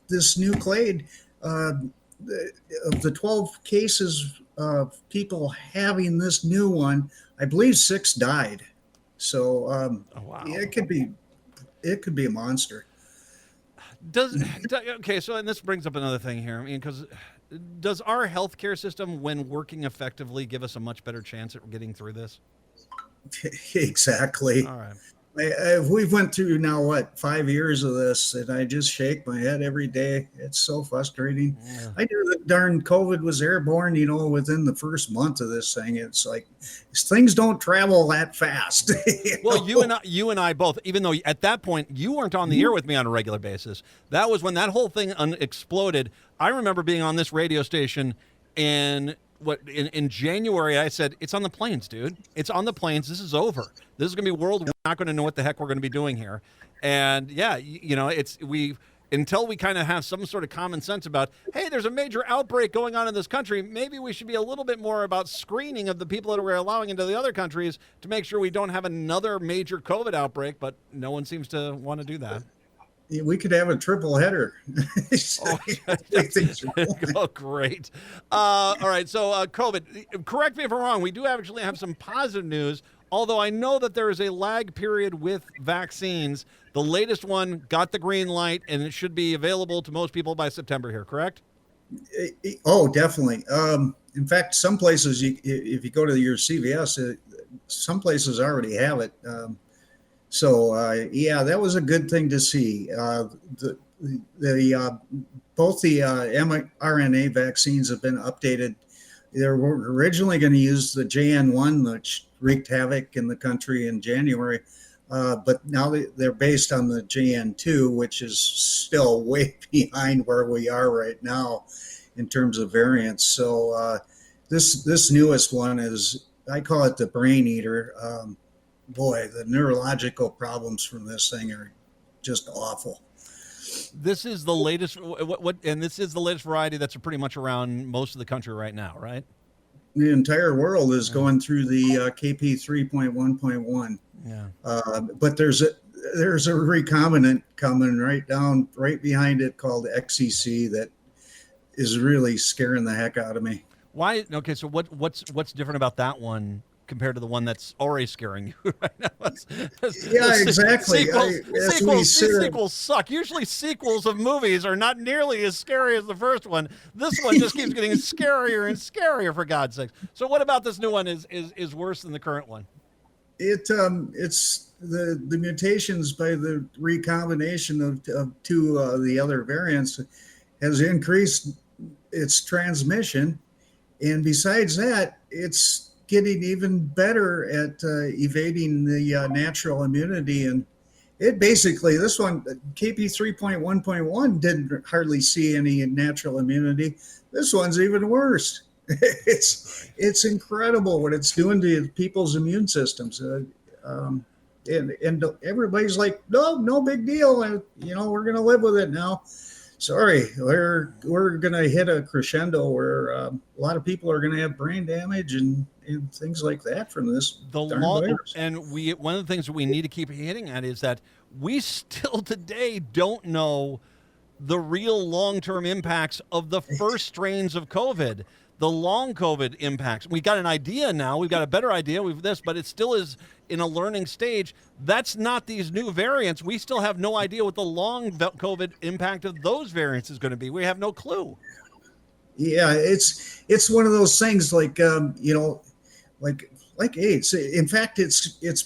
S4: this new clade. Of the 12 cases of people having this new one, I believe 6 died. So
S1: wow.
S4: It could be a monster.
S1: Okay, so and this brings up another thing here. I mean, because does our healthcare system, when working effectively, give us a much better chance at getting through this?
S4: Exactly.
S1: All right.
S4: We've went through now 5 years of this, and I just shake my head every day. It's so frustrating. Yeah. I knew that darn COVID was airborne, within the first month of this thing. It's like things don't travel that fast.
S1: Well, you and I both, even though at that point you weren't on the air with me on a regular basis. That was when that whole thing exploded. I remember being on this radio station and in January, I said, it's on the planes, dude. It's on the planes. This is over. This is going to be world. We're not going to know what the heck we're going to be doing here. And yeah, until we kind of have some sort of common sense about, hey, there's a major outbreak going on in this country. Maybe we should be a little bit more about screening of the people that we're allowing into the other countries to make sure we don't have another major COVID outbreak. But no one seems to want to do that.
S4: We could have a triple header.
S1: Oh, oh, great. All right. So, COVID, correct me if I'm wrong. We do actually have some positive news, although I know that there is a lag period with vaccines. The latest one got the green light, and it should be available to most people by September here, correct?
S4: Oh, definitely. In fact, some places, if you go to your CVS, some places already have it. Yeah, that was a good thing to see. Both the mRNA vaccines have been updated. They were originally going to use the JN1, which wreaked havoc in the country in January, but now they're based on the JN2, which is still way behind where we are right now in terms of variants. So this newest one is, I call it the brain eater. Boy, the neurological problems from this thing are just awful.
S1: This is the latest. And this is the latest variety that's pretty much around most of the country right now, right?
S4: The entire world is going through the KP 3.1.1.
S1: Yeah.
S4: But there's a recombinant coming right behind it called XEC that is really scaring the heck out of me.
S1: Why? Okay, so what's different about that one compared to the one that's already scaring you right now?
S4: Yeah, exactly.
S1: Sequels suck. Usually sequels of movies are not nearly as scary as the first one. This one just keeps getting scarier and scarier, for God's sakes. So what about this new one is worse than the current one?
S4: It's the mutations by the recombination of two the other variants has increased its transmission, and besides that, it's getting even better at evading the natural immunity. And it basically, this one, KP 3.1.1, didn't hardly see any natural immunity. This one's even worse. It's incredible what it's doing to people's immune systems. And everybody's like, no big deal. We're going to live with it now. Sorry, we're going to hit a crescendo where a lot of people are going to have brain damage and things like that from this virus.
S1: And one of the things that we need to keep hitting at is that we still today don't know the real long-term impacts of the first strains of COVID. The long COVID impacts. We got an idea now. We've got a better idea. But it still is in a learning stage. That's not these new variants. We still have no idea what the long COVID impact of those variants is going to be. We have no clue.
S4: Yeah, it's one of those things like like AIDS. In fact, it's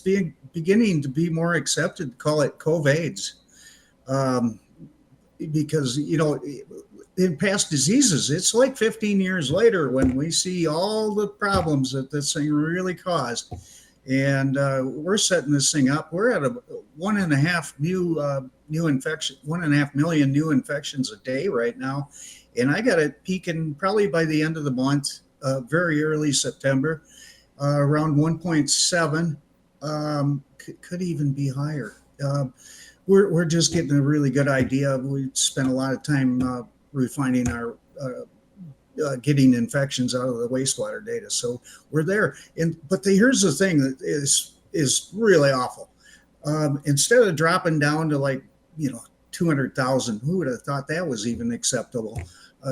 S4: beginning to be more accepted to call it COVIDs, because in past diseases, it's like 15 years later when we see all the problems that this thing really caused. And we're setting this thing up. We're at a 1.5 million new infections a day right now. And I got it peaking probably by the end of the month, very early September, around 1.7, could even be higher. We're just getting a really good idea. We spent a lot of time refining our getting infections out of the wastewater data, so we're there. But here's the thing that is really awful. Instead of dropping down to 200,000, who would have thought that was even acceptable?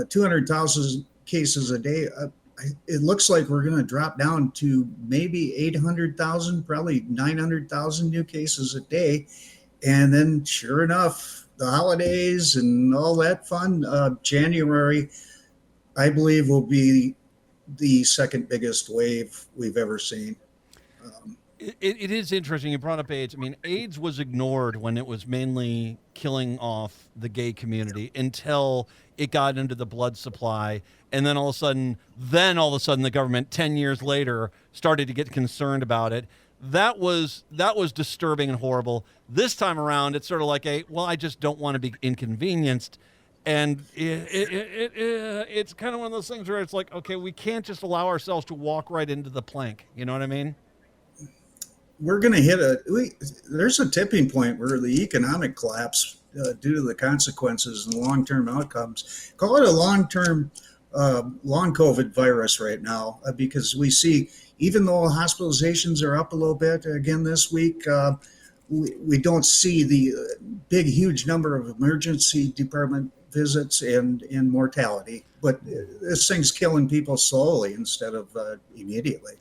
S4: 200,000 cases a day. It looks like we're going to drop down to maybe 800,000, probably 900,000 new cases a day, and then sure enough, the holidays and all that fun, January, I believe, will be the second biggest wave we've ever seen.
S1: It is interesting. You brought up AIDS. I mean, AIDS was ignored when it was mainly killing off the gay community until it got into the blood supply. And then all of a sudden, the government 10 years later started to get concerned about it. That was disturbing and horrible. This time around, it's sort of like I just don't want to be inconvenienced. And it's kind of one of those things where it's like, okay, we can't just allow ourselves to walk right into the plank. You know what I mean?
S4: We're going to hit there's a tipping point where the economic collapse due to the consequences and long-term outcomes. Call it a long-term long COVID virus right now, because we see, even though hospitalizations are up a little bit again this week, we don't see the big, huge number of emergency department visits and mortality. But this thing's killing people slowly instead of immediately.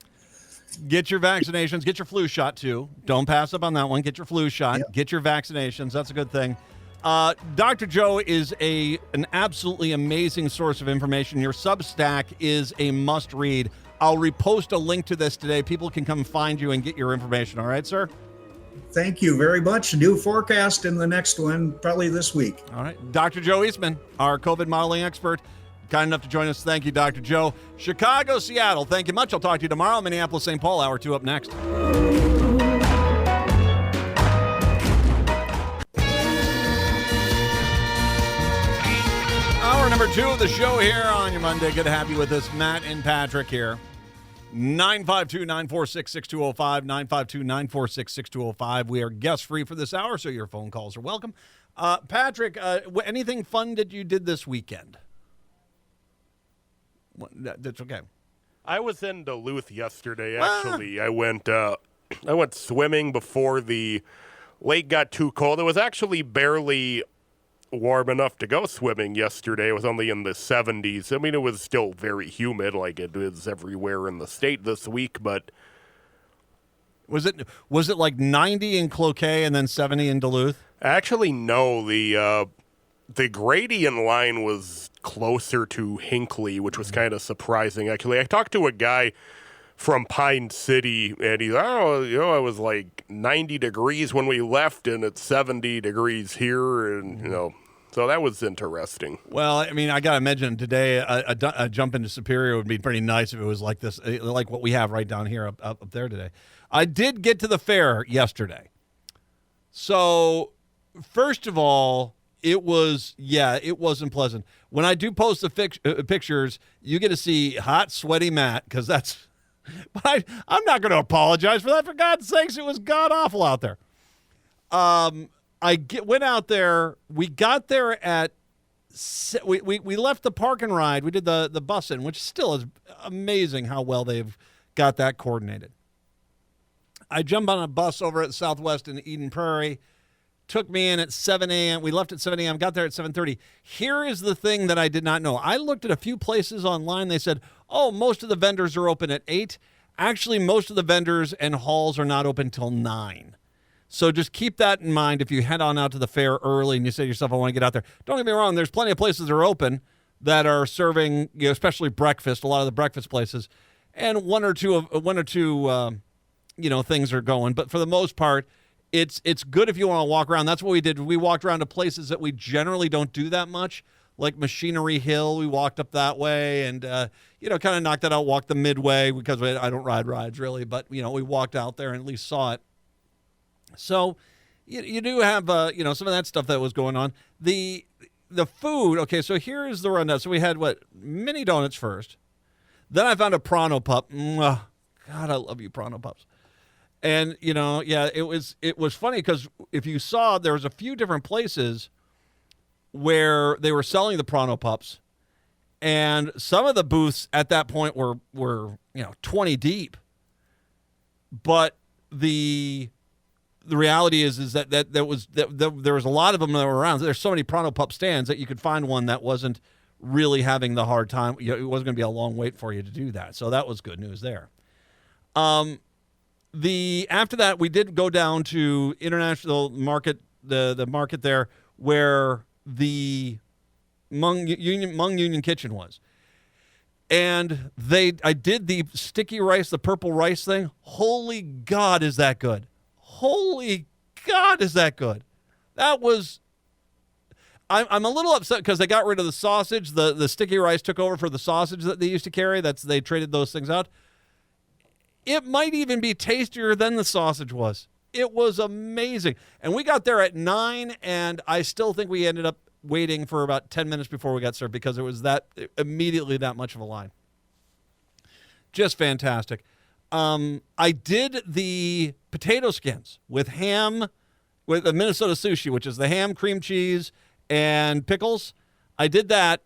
S1: Get your vaccinations. Get your flu shot, too. Don't pass up on that one. Get your flu shot.
S4: Yep.
S1: Get your vaccinations. That's a good thing. Dr. Joe is an absolutely amazing source of information. Your Substack is a must-read. I'll repost a link to this today. People can come find you and get your information. All right, sir?
S4: Thank you very much. New forecast in the next one, probably this week.
S1: All right. Dr. Joe Eastman, our COVID modeling expert, kind enough to join us. Thank you, Dr. Joe. Chicago, Seattle, thank you much. I'll talk to you tomorrow. Minneapolis, St. Paul, hour 2 up next. Hour number 2 of the show here on your Monday. Good to have you with us. Matt and Patrick here. 952-946-6205, 952-946-6205. We are guest-free for this hour, so your phone calls are welcome. Patrick, anything fun that you did this weekend? That's okay.
S2: I was in Duluth yesterday, actually. I went swimming before the lake got too cold. It was actually barely warm enough to go swimming yesterday. It was only in the 70s. I mean, it was still very humid like it is everywhere in the state this week, but
S1: was it like 90 in Cloquet and then 70 in Duluth?
S2: Actually, no. The gradient line was closer to Hinckley, which was kind of surprising, actually. I talked to a guy from Pine City, and he's, it was like 90 degrees when we left, and it's 70 degrees here, and, so that was interesting.
S1: Well, I mean, I got to imagine today a jump into Superior would be pretty nice if it was like this, like what we have right down here up there today. I did get to the fair yesterday. So, first of all, it wasn't pleasant. When I do post the pictures, you get to see hot, sweaty Matt, because that's, but I'm not going to apologize for that. For God's sakes, it was god-awful out there. Went out there. We got there at, we left the park and ride. We did the busing, which still is amazing how well they've got that coordinated. I jumped on a bus over at Southwest in Eden Prairie. Took me in at 7 a.m. We left at 7 a.m., got there at 7:30. Here is the thing that I did not know. I looked at a few places online. They said, most of the vendors are open at 8. Actually, most of the vendors and halls are not open till 9. So just keep that in mind if you head on out to the fair early and you say to yourself, I want to get out there. Don't get me wrong. There's plenty of places that are open that are serving, especially breakfast, a lot of the breakfast places. And one or two things are going. But for the most part, it's good if you want to walk around. That's what we did. We walked around to places that we generally don't do that much, like Machinery Hill. We walked up that way and, kind of knocked that out, walked the midway because I don't ride rides really, but, we walked out there and at least saw it. So you do have, some of that stuff that was going on. The food, okay, so here is the rundown. So we had, mini donuts first. Then I found a Pronto Pup. God, I love you, Pronto Pups. And, it was funny because if you saw, there was a few different places where they were selling the Pronto Pups. And some of the booths at that point were 20 deep. But the reality is that there was a lot of them that were around. There's so many Pronto Pup stands that you could find one that wasn't really having the hard time. It wasn't going to be a long wait for you to do that. So that was good news there. After that, we did go down to International Market, the market there where the Hmong Union Kitchen was. And I did the sticky rice, the purple rice thing. Holy God, is that good. Holy God, is that good. That was, I'm a little upset because they got rid of the sausage. The sticky rice took over for the sausage that they used to carry. They traded those things out. It might even be tastier than the sausage was. It was amazing. And we got there at 9, and I still think we ended up waiting for about 10 minutes before we got served because it was immediately that much of a line. Just fantastic. I did the potato skins with ham, with the Minnesota sushi, which is the ham, cream cheese, and pickles. I did that.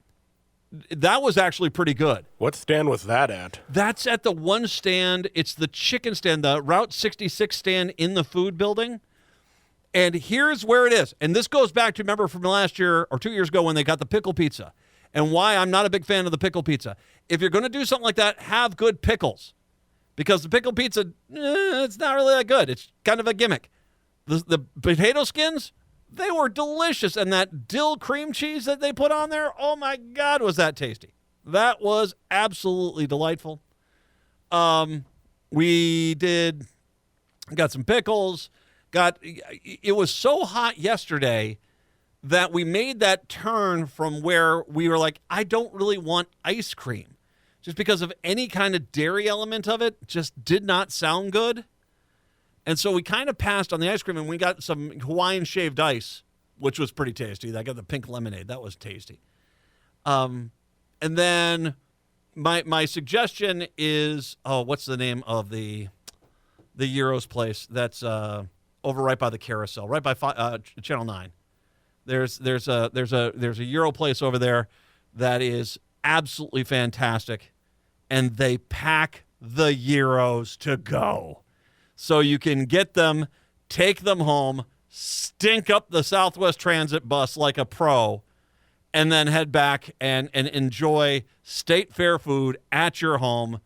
S1: That was actually pretty good.
S2: What stand was that at?
S1: That's at the one stand. It's the chicken stand, the Route 66 stand in the food building. And here's where it is. And this goes back to, remember from last year or 2 years ago when they got the pickle pizza, and why I'm not a big fan of the pickle pizza. If you're going to do something like that, have good pickles. Because the pickle pizza, it's not really that good. It's kind of a gimmick. The potato skins, they were delicious. And that dill cream cheese that they put on there, oh my God, was that tasty. That was absolutely delightful. We got some pickles. It was so hot yesterday that we made that turn from where we were like, I don't really want ice cream. Just because of any kind of dairy element of it just did not sound good. And so we kind of passed on the ice cream, and we got some Hawaiian shaved ice, which was pretty tasty. I got the pink lemonade. That was tasty. And then my suggestion is, what's the name of the Euros place that's over right by the carousel, right by Channel 9. There's a Euro place over there that is absolutely fantastic, and they pack the Euros to go. So you can get them, take them home, stink up the Southwest Transit bus like a pro, and then head back and enjoy State Fair food at your home.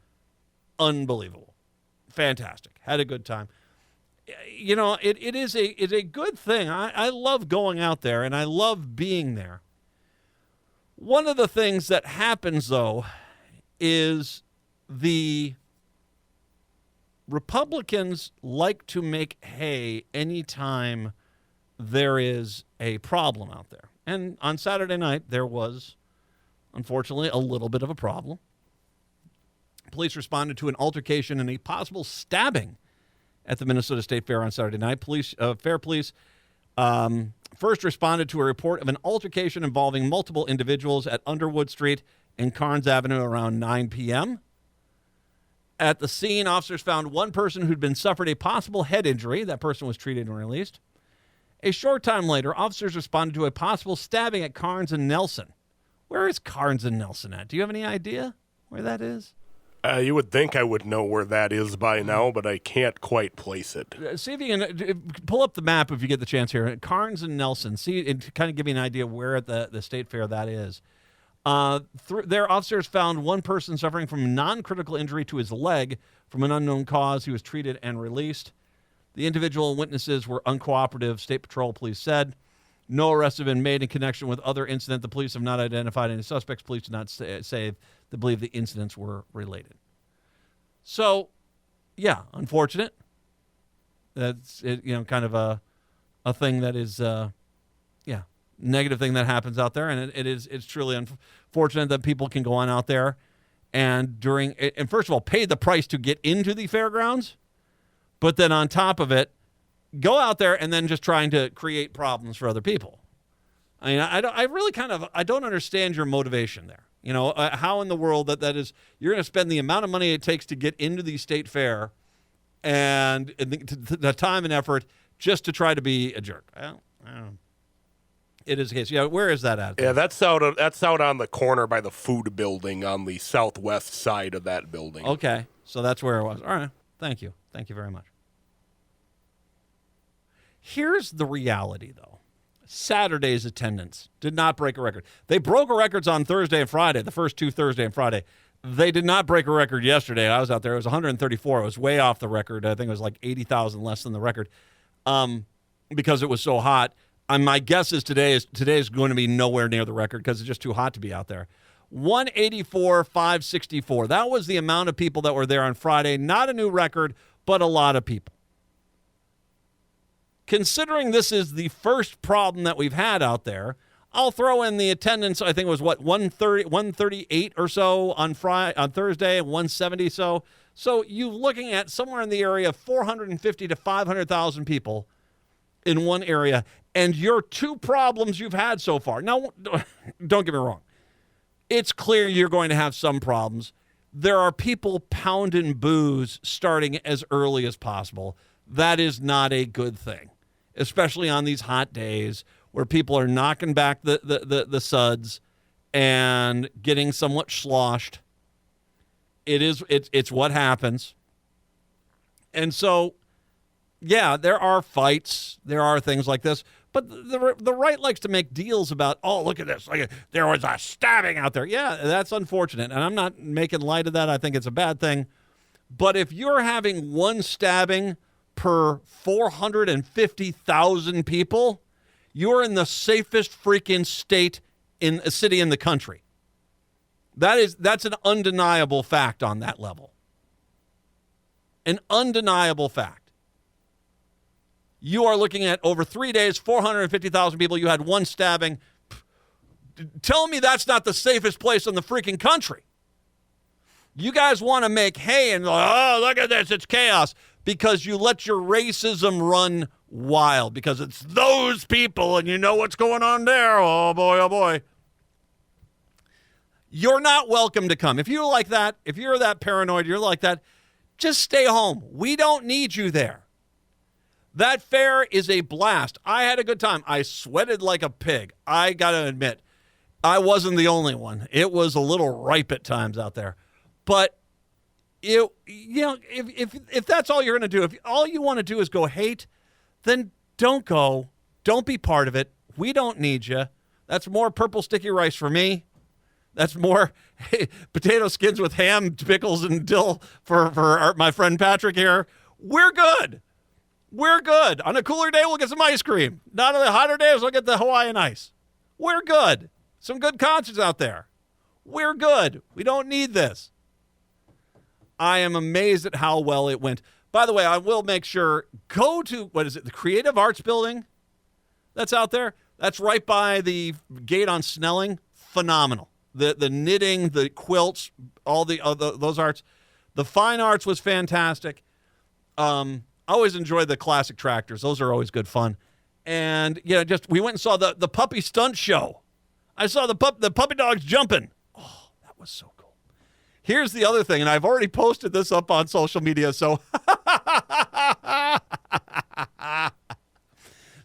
S1: Unbelievable. Fantastic. Had a good time. You know, it's a good thing. I love going out there, and I love being there. One of the things that happens, though, is the Republicans like to make hay anytime there is a problem out there. And on Saturday night, there was, unfortunately, a little bit of a problem. Police responded to an altercation and a possible stabbing at the Minnesota State Fair on Saturday night. Fair police first responded to a report of an altercation involving multiple individuals at Underwood Street and Carnes Avenue around 9 p.m. At the scene, officers found one person who'd suffered a possible head injury. That person was treated and released. A short time later, officers responded to a possible stabbing at Carnes and Nelson. Where is Carnes and Nelson at? Do you have any idea where that is?
S2: You would think I would know where that is by now, but I can't quite place it.
S1: See if you can pull up the map if you get the chance here. Carnes and Nelson. See, and to kind of give you an idea where at the State Fair that is. Their officers found one person suffering from non-critical injury to his leg from an unknown cause. He was treated and released. The individual witnesses were uncooperative, State Patrol police said. No arrests have been made in connection with other incident. The police have not identified any suspects. Police did not say they believe the incidents were related. So, yeah, unfortunate. That's kind of a thing that is, negative thing that happens out there, and it's truly unfortunate that people can go on out there and first of all pay the price to get into the fairgrounds, but then on top of it, go out there and then just trying to create problems for other people. I mean, I don't understand your motivation there. You know, how in the world that is, you're going to spend the amount of money it takes to get into the state fair and the time and effort just to try to be a jerk. I don't know. It is the case. Yeah, where is that at?
S2: Yeah, that's out on the corner by the food building on the southwest side of that building.
S1: Okay, so that's where it was. All right, thank you very much. Here's the reality, though. Saturday's attendance did not break a record. They broke records on Thursday and Friday, the first two Thursday and Friday. They did not break a record yesterday. I was out there. It was 134. It was way off the record. I think it was like 80,000 less than the record because it was so hot. My guess is today is going to be nowhere near the record because it's just too hot to be out there. 184,564. That was the amount of people that were there on Friday. Not a new record, but a lot of people. Considering this is the first problem that we've had out there, I'll throw in the attendance. I think it was 138 or so on Thursday, 170 so. So you're looking at somewhere in the area of 450 to 500,000 people in one area, and your two problems you've had so far. Now, don't get me wrong. It's clear you're going to have some problems. There are people pounding booze starting as early as possible. That is not a good thing, especially on these hot days where people are knocking back the suds and getting somewhat sloshed. It's what happens. And so, Yeah, there are fights. There are things like this. But the right likes to make deals about, oh, look at this. There was a stabbing out there. Yeah, that's unfortunate. And I'm not making light of that. I think it's a bad thing. But if you're having one stabbing per 450,000 people, you're in the safest freaking city in the country. That's an undeniable fact on that level. An undeniable fact. You are looking at over 3 days, 450,000 people. You had one stabbing. Tell me that's not the safest place in the freaking country. You guys want to make hay and, oh, look at this, it's chaos, because you let your racism run wild, because it's those people and you know what's going on there. Oh, boy, oh, boy. You're not welcome to come. If you're like that, if you're that paranoid, you're like that, just stay home. We don't need you there. That fair is a blast. I had a good time. I sweated like a pig. I got to admit, I wasn't the only one. It was a little ripe at times out there. But, if that's all you're going to do, if all you want to do is go hate, then don't go. Don't be part of it. We don't need you. That's more purple sticky rice for me. That's more potato skins with ham, pickles, and dill for my friend Patrick here. We're good. We're good. On a cooler day, we'll get some ice cream. Not on the hotter days, we'll get the Hawaiian ice. We're good. Some good concerts out there. We're good. We don't need this. I am amazed at how well it went. By the way, I will make sure, go to, the Creative Arts Building that's out there? That's right by the gate on Snelling. Phenomenal. The knitting, the quilts, all those arts. The fine arts was fantastic. I always enjoy the classic tractors. Those are always good fun. And, we went and saw the puppy stunt show. I saw the puppy dogs jumping. Oh, that was so cool. Here's the other thing, and I've already posted this up on social media, so.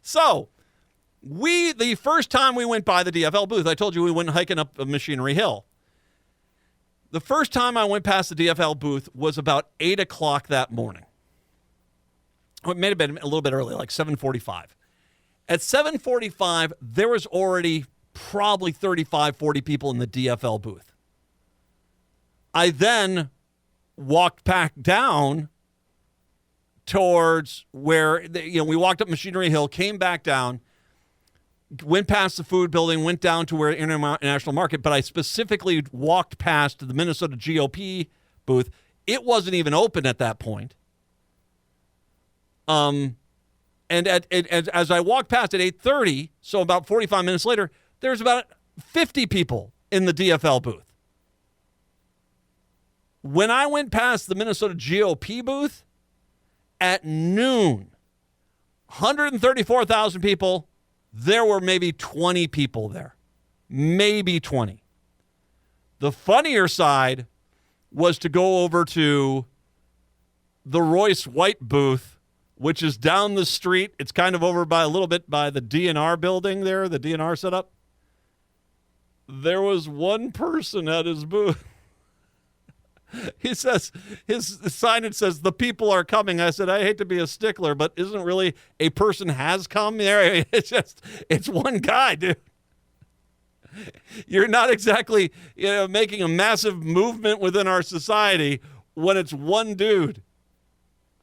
S1: So, the first time we went by the DFL booth, I told you we went hiking up Machinery Hill. The first time I went past the DFL booth was about 8 o'clock that morning. It may have been a little bit early, like 7:45. At 7:45, there was already probably 35, 40 people in the DFL booth. I then walked back down towards where, we walked up Machinery Hill, came back down, went past the food building, went down to where International Market, but I specifically walked past the Minnesota GOP booth. It wasn't even open at that point. And as I walked past at 8:30, so about 45 minutes later, there's about 50 people in the DFL booth. When I went past the Minnesota GOP booth at noon, 134,000 people, there were maybe 20 people there. Maybe 20. The funnier side was to go over to the Royce White booth, which is down the street. It's kind of over by a little bit by the DNR building there, the DNR setup. There was one person at his booth. He says, his signage says, "The people are coming." I said, I hate to be a stickler, but isn't really a person has come there? It's one guy, dude. You're not exactly, making a massive movement within our society when it's one dude.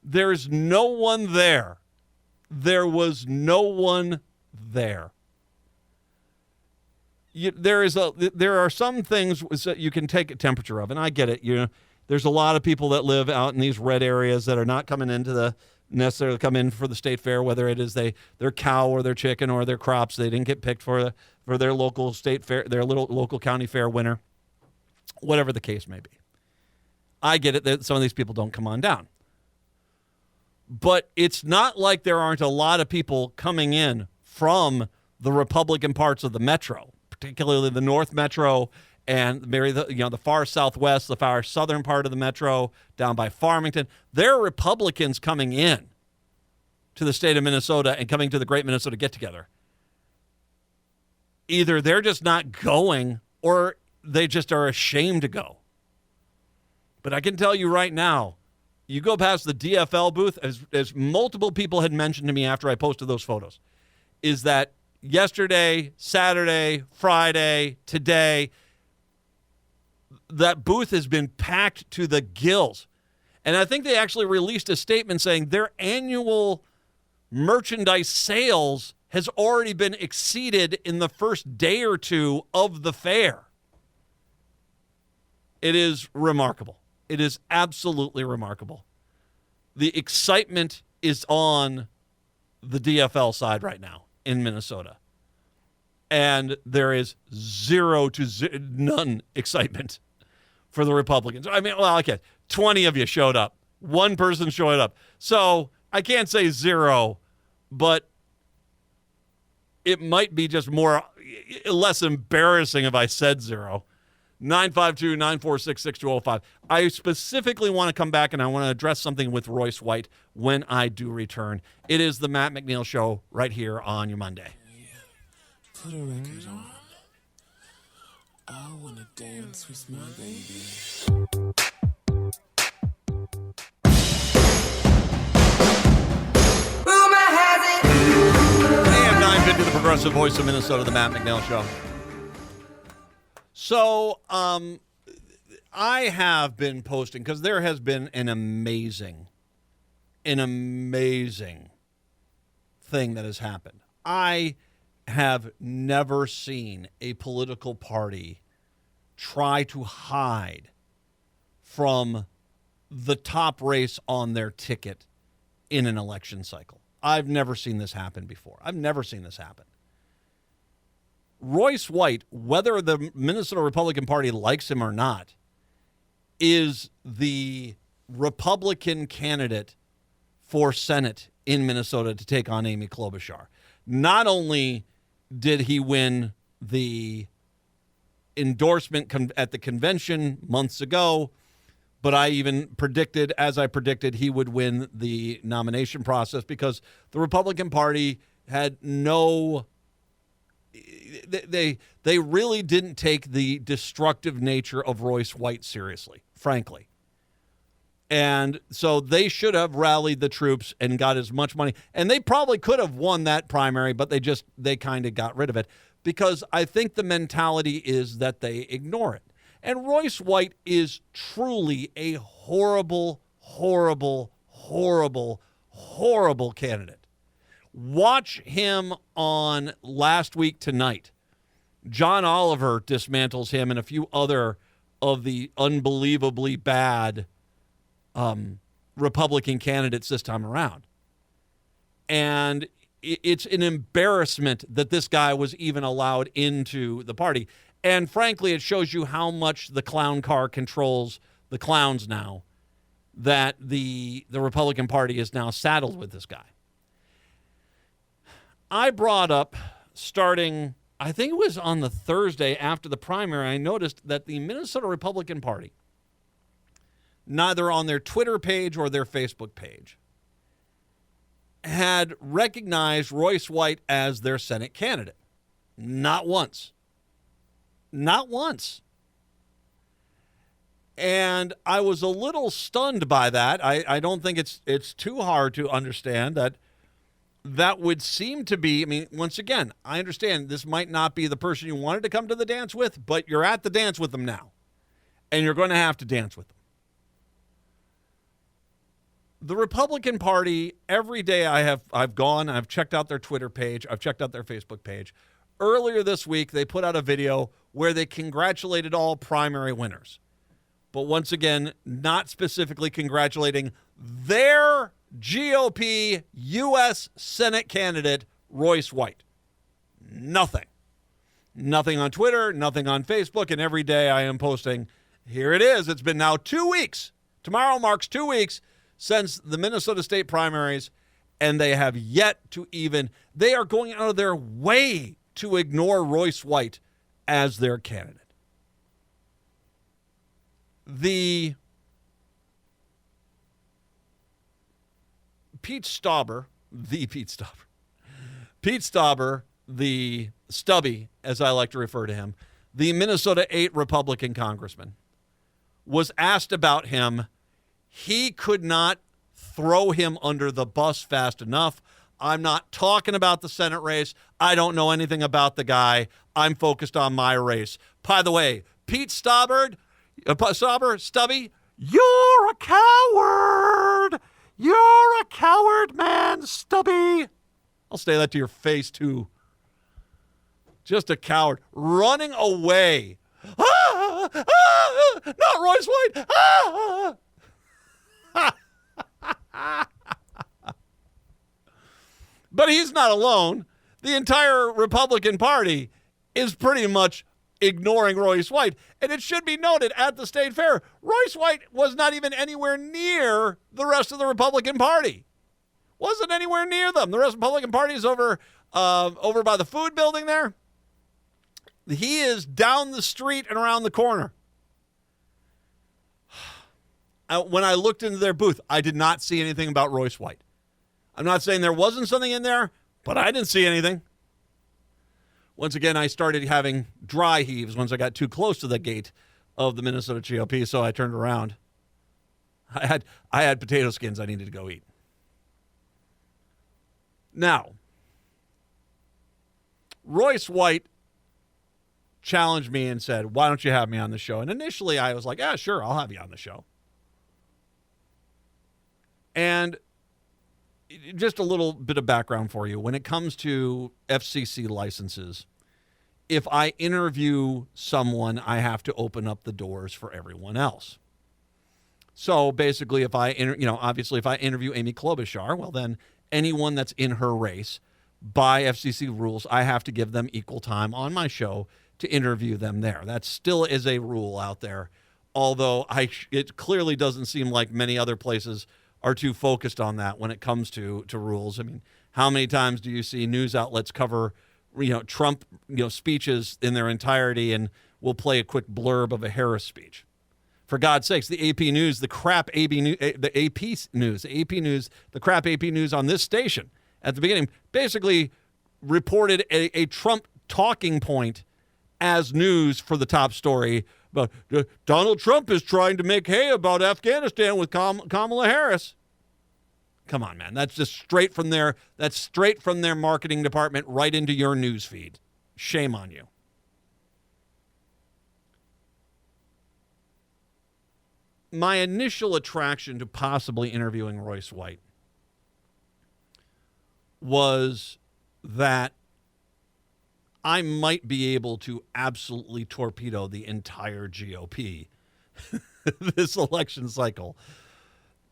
S1: There's no one there. There was no one there. There are some things that you can take a temperature of, and I get it. There's a lot of people that live out in these red areas that are not coming into necessarily come in for the state fair, whether it is their cow or their chicken or their crops. They didn't get picked for their local state fair, their little local county fair winner, whatever the case may be. I get it that some of these people don't come on down. But it's not like there aren't a lot of people coming in from the Republican parts of the metro, particularly the North Metro and maybe the far southwest, the far southern part of the metro, down by Farmington. There are Republicans coming in to the state of Minnesota and coming to the Great Minnesota Get-Together. Either they're just not going or they just are ashamed to go. But I can tell you right now, You go past the DFL booth, as multiple people had mentioned to me after I posted those photos, is that yesterday, Saturday, Friday, today, that booth has been packed to the gills. And I think they actually released a statement saying their annual merchandise sales has already been exceeded in the first day or two of the fair. It is remarkable. It is absolutely remarkable. The excitement is on the DFL side right now in Minnesota. And there is none excitement for the Republicans. I mean, well, okay, 20 of you showed up. One person showed up. So I can't say zero, but it might be just less embarrassing if I said zero. 952-946-6205. I specifically want to come back and I want to address something with Royce White when I do return. It is the Matt McNeil Show right here on your Monday.
S6: Put a record on. I wanna dance with my baby.
S1: AM 950, the progressive voice of Minnesota, the Matt McNeil Show. So, I have been posting, because there has been an amazing thing that has happened. I have never seen a political party try to hide from the top race on their ticket in an election cycle. I've never seen this happen before. I've never seen this happen. Royce White, whether the Minnesota Republican Party likes him or not, is the Republican candidate for Senate in Minnesota to take on Amy Klobuchar. Not only did he win the endorsement at the convention months ago, but I even predicted, as I predicted, he would win the nomination process because the Republican Party had no... They really didn't take the destructive nature of Royce White seriously, frankly. And so they should have rallied the troops and got as much money. And they probably could have won that primary, but they kind of got rid of it because I think the mentality is that they ignore it. And Royce White is truly a horrible, horrible, horrible, horrible candidate. Watch him on Last Week Tonight. John Oliver dismantles him and a few other of the unbelievably bad Republican candidates this time around. And it's an embarrassment that this guy was even allowed into the party. And frankly, it shows you how much the clown car controls the clowns now, that the Republican Party is now saddled with this guy. I brought up, starting, I think it was on the Thursday after the primary, I noticed that the Minnesota Republican Party, neither on their Twitter page or their Facebook page, had recognized Royce White as their Senate candidate. Not once. Not once. And I was a little stunned by that. I don't think it's too hard to understand that would seem to be, I mean, once again, I understand this might not be the person you wanted to come to the dance with, but you're at the dance with them now. And you're going to have to dance with them. The Republican Party, every day I've checked out their Twitter page, I've checked out their Facebook page. Earlier this week, they put out a video where they congratulated all primary winners. But once again, not specifically congratulating their GOP U.S. Senate candidate, Royce White. Nothing. Nothing on Twitter, nothing on Facebook, and every day I am posting, here it is. It's been now 2 weeks. Tomorrow marks 2 weeks since the Minnesota state primaries, and they have yet to they are going out of their way to ignore Royce White as their candidate. Pete Stauber, the Stubby, as I like to refer to him, the Minnesota 8 Republican congressman, was asked about him. He could not throw him under the bus fast enough. I'm not talking about the Senate race. I don't know anything about the guy. I'm focused on my race. By the way, Pete Stubby, you're a coward. You're a coward, man, Stubby. I'll say that to your face, too. Just a coward. Running away. Ah! Ah! Not Royce White. Ah! But he's not alone. The entire Republican Party is pretty much ignoring Royce White. And it should be noted at the state fair, Royce White was not even anywhere near the rest of the Republican Party. Wasn't anywhere near them. The rest of the Republican Party is over by the food building there. He is down the street and around the corner. When I looked into their booth, I did not see anything about Royce White. I'm not saying there wasn't something in there, but I didn't see anything. Once again, I started having dry heaves once I got too close to the gate of the Minnesota GOP, so I turned around. I had potato skins I needed to go eat. Now, Royce White challenged me and said, why don't you have me on the show? And initially I was like, yeah, sure, I'll have you on the show. And just a little bit of background for you. When it comes to FCC licenses, if I interview someone, I have to open up the doors for everyone else. So basically, if I interview Amy Klobuchar, well, then anyone that's in her race, by FCC rules, I have to give them equal time on my show to interview them there. That still is a rule out there, although it clearly doesn't seem like many other places are too focused on that when it comes to rules. I mean, how many times do you see news outlets cover, Trump, speeches in their entirety, and we'll play a quick blurb of a Harris speech? For God's sakes, the AP News, the crap AP News, the crap AP News on this station at the beginning basically reported a Trump talking point as news for the top story. But Donald Trump is trying to make hay about Afghanistan with Kamala Harris. Come on, man. That's just straight from their marketing department right into your news feed. Shame on you. My initial attraction to possibly interviewing Royce White was that I might be able to absolutely torpedo the entire GOP this election cycle.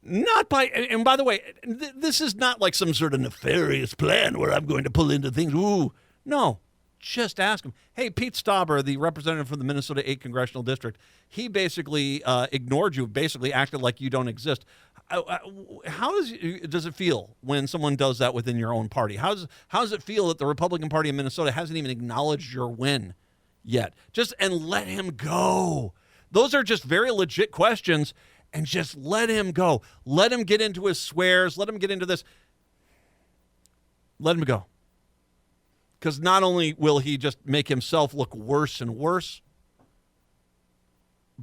S1: Not by, and by the way, this is not like some sort of nefarious plan where I'm going to pull into things. Ooh, no, just ask him. Hey, Pete Stauber, the representative from the Minnesota 8th Congressional District, he basically ignored you, basically acted like you don't exist. How does it feel when someone does that within your own party? How does it feel that the Republican Party of Minnesota hasn't even acknowledged your win yet? And let him go. Those are just very legit questions, and just let him go. Let him get into his swears. Let him get into this. Let him go. Because not only will he just make himself look worse and worse,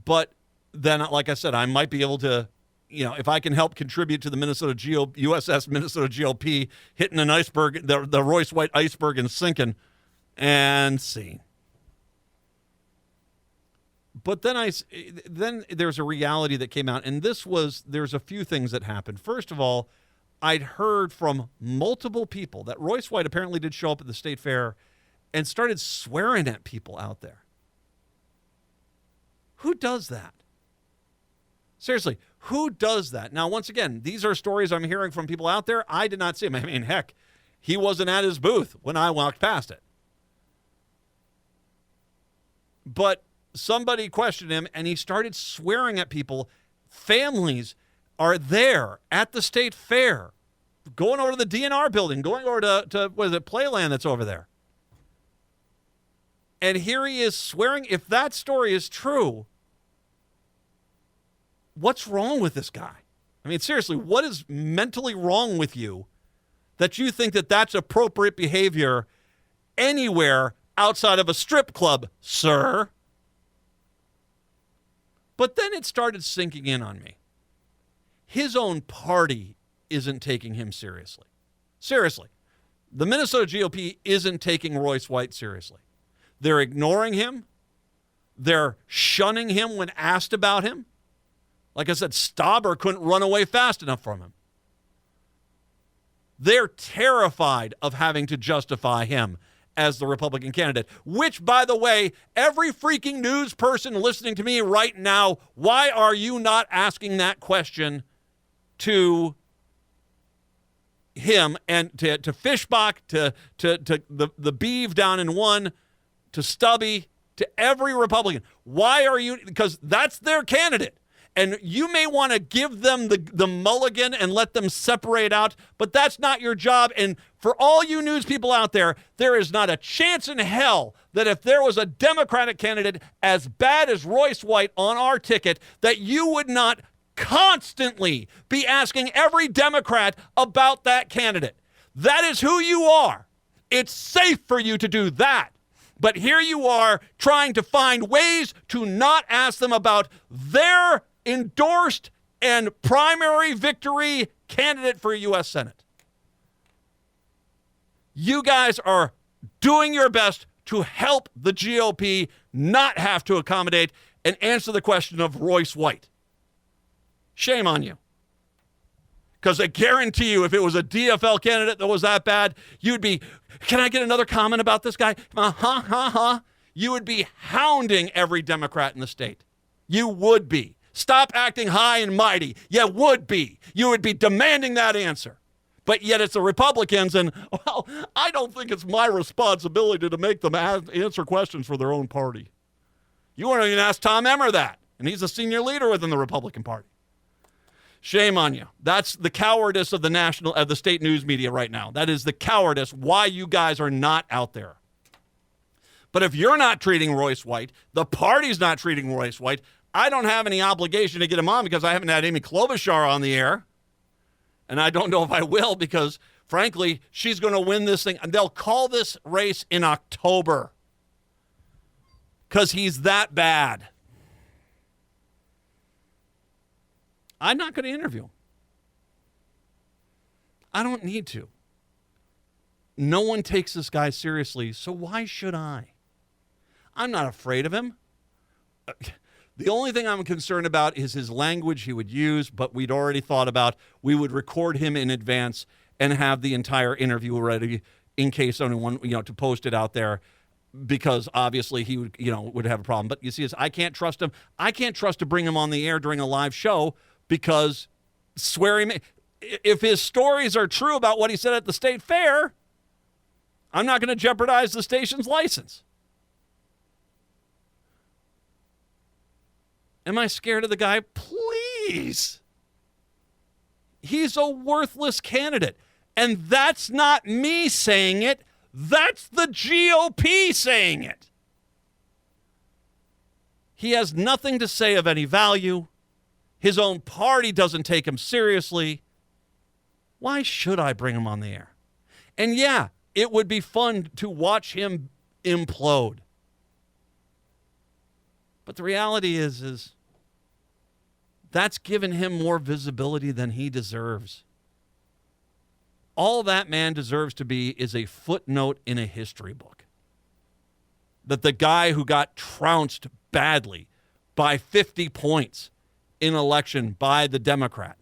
S1: but then, like I said, I might be able to, if I can help contribute to the USS Minnesota GOP hitting an iceberg, the Royce White iceberg, and sinking, and see. But then there's a reality that came out, and there's a few things that happened. First of all, I'd heard from multiple people that Royce White apparently did show up at the state fair and started swearing at people out there. Who does that? Seriously, who does that? Now, once again, these are stories I'm hearing from people out there. I did not see him. I mean, heck, he wasn't at his booth when I walked past it. But somebody questioned him, and he started swearing at people. Families are there at the state fair, going over to the DNR building, going over to what is it, Playland that's over there. And here he is swearing. If that story is true, what's wrong with this guy? I mean, seriously, what is mentally wrong with you that you think that that's appropriate behavior anywhere outside of a strip club, sir? But then it started sinking in on me. his own party isn't taking him seriously. Seriously. The Minnesota GOP isn't taking Royce White seriously. They're ignoring him. They're shunning him when asked about him. Like I said, Stauber couldn't run away fast enough from him. They're terrified of having to justify him as the Republican candidate, which, by the way, every freaking news person listening to me right now, why are you not asking that question to him and to Fishbach, to the Beeve down in 1, to Stubby, to every Republican? Why are you? Because that's their candidate. And you may want to give them the mulligan and let them separate out, but that's not your job. And for all you news people out there, there is not a chance in hell that if there was a Democratic candidate as bad as Royce White on our ticket, that you would not constantly be asking every Democrat about that candidate. That is who you are. It's safe for you to do that. But here you are trying to find ways to not ask them about their endorsed and primary victory candidate for U.S. Senate. You guys are doing your best to help the GOP not have to accommodate and answer the question of Royce White. Shame on you. Because I guarantee you, if it was a DFL candidate that was that bad, you'd be, can I get another comment about this guy? You would be hounding every Democrat in the state. You would be. Stop acting high and mighty. You would be. You would be demanding that answer. But yet it's the Republicans, and, well, I don't think it's my responsibility to make them answer questions for their own party. You won't even ask Tom Emmer that, and he's a senior leader within the Republican Party. Shame on you. That's the cowardice of the state news media right now. That is the cowardice why you guys are not out there. But if you're not treating Royce White, the party's not treating Royce White, I don't have any obligation to get him on because I haven't had Amy Klobuchar on the air. And I don't know if I will because, frankly, she's going to win this thing. And they'll call this race in October because he's that bad. I'm not going to interview him. I don't need to. No one takes this guy seriously, so why should I? I'm not afraid of him. The only thing I'm concerned about is his language he would use, but we'd already thought about we would record him in advance and have the entire interview ready in case anyone, to post it out there, because obviously he would have a problem. But you see, I can't trust him. I can't trust to bring him on the air during a live show because if his stories are true about what he said at the state fair, I'm not going to jeopardize the station's license. Am I scared of the guy? Please. He's a worthless candidate. And that's not me saying it. That's the GOP saying it. He has nothing to say of any value. His own party doesn't take him seriously. Why should I bring him on the air? And yeah, it would be fun to watch him implode. But the reality is that's given him more visibility than he deserves. All that man deserves to be is a footnote in a history book. That the guy who got trounced badly by 50 points in election by the Democrat.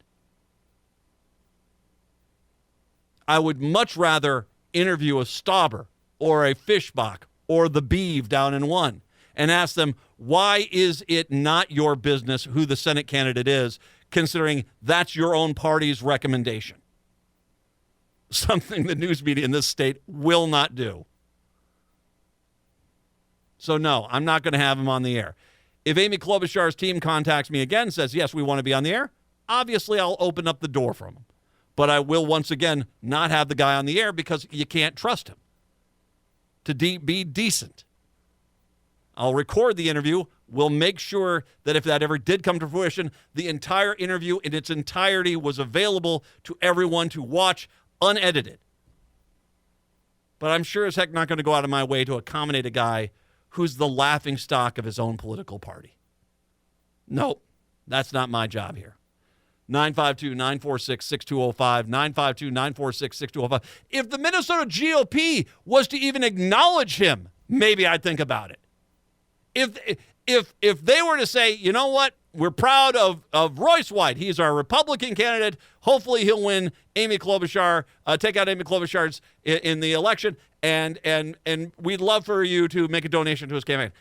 S1: I would much rather interview a Stauber or a Fishbach or the Beeve down in 1 and ask them, why is it not your business who the Senate candidate is, considering that's your own party's recommendation? Something the news media in this state will not do. So no, I'm not going to have him on the air. If Amy Klobuchar's team contacts me again and says, yes, we want to be on the air, obviously I'll open up the door for him. But I will once again not have the guy on the air because you can't trust him to be decent. I'll record the interview. We'll make sure that if that ever did come to fruition, the entire interview in its entirety was available to everyone to watch unedited. But I'm sure as heck not going to go out of my way to accommodate a guy who's the laughingstock of his own political party. Nope, that's not my job here. 952-946-6205, 952-946-6205. If the Minnesota GOP was to even acknowledge him, maybe I'd think about it. If they were to say, you know what, we're proud of Royce White. He's our Republican candidate. Hopefully he'll win Amy Klobuchar, take out Amy Klobuchar's in the election, and we'd love for you to make a donation to his campaign.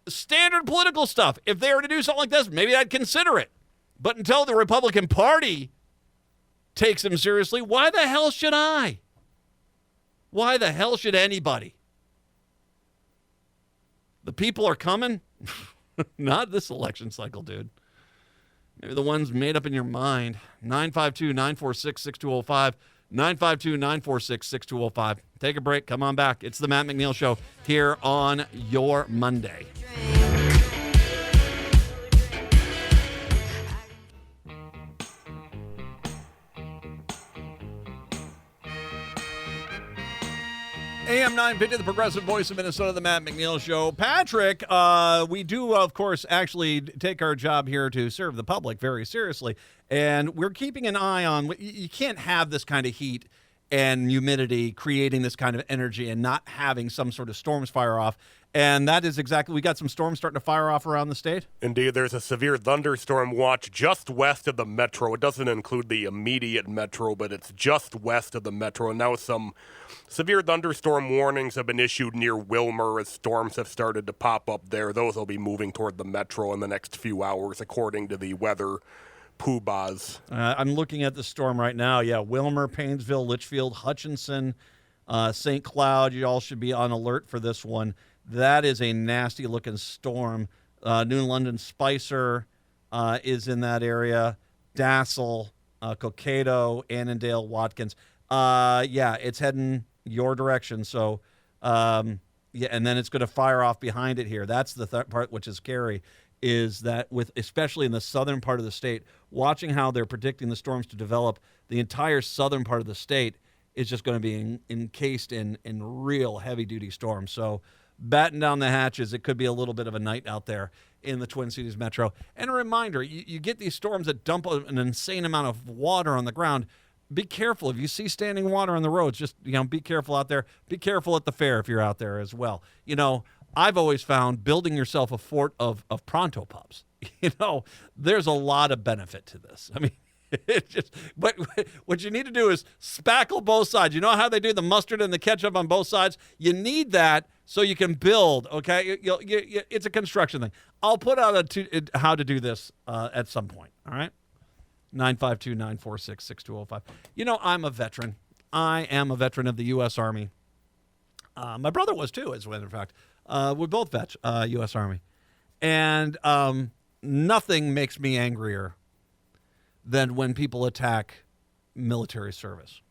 S1: Standard political stuff. If they were to do something like this, maybe I'd consider it. But until the Republican Party takes him seriously, why the hell should I? Why the hell should anybody? The people are coming. Not this election cycle, dude. Maybe the ones made up in your mind. 952-946-6205. 952-946-6205. Take a break. Come on back. It's the Matt McNeil Show here on your Monday. AM 950, the progressive voice of Minnesota, the Matt McNeil Show. Patrick, we do, of course, actually take our job here to serve the public very seriously. And we're keeping an eye on, you can't have this kind of heat and humidity creating this kind of energy and not having some sort of storms fire off. And that is exactly, we got some storms starting to fire off around the state.
S2: Indeed, there's a severe thunderstorm watch just west of the metro. It doesn't include the immediate metro, but it's just west of the metro. And now some severe thunderstorm warnings have been issued near Wilmer as storms have started to pop up there. Those will be moving toward the metro in the next few hours, according to the weather poobahs.
S1: I'm looking at the storm right now. Yeah, Wilmer, Painesville, Litchfield, Hutchinson, St. Cloud. You all should be on alert for this one. That is a nasty-looking storm. New London, Spicer is in that area. Dassel, Cokato, Annandale, Watkins. Yeah, it's heading your direction. So, yeah, and then it's going to fire off behind it here. That's the part which is scary, is that with especially in the southern part of the state, watching how they're predicting the storms to develop, the entire southern part of the state is just going to be encased in real heavy-duty storms. So, batten down the hatches. It could be a little bit of a night out there in the Twin Cities metro. And a reminder, you get these storms that dump an insane amount of water on the ground. Be careful. If you see standing water on the roads, just, be careful out there. Be careful at the fair if you're out there as well. I've always found building yourself a fort of Pronto Pups. There's a lot of benefit to this. I mean, but what you need to do is spackle both sides. You know how they do the mustard and the ketchup on both sides? You need that so you can build, okay? It's a construction thing. I'll put out how to do this at some point, all right? 952-946-6205. I'm a veteran. I am a veteran of the U.S. Army. My brother was too, as a matter of fact. We're both U.S. Army. And nothing makes me angrier than when people attack military service.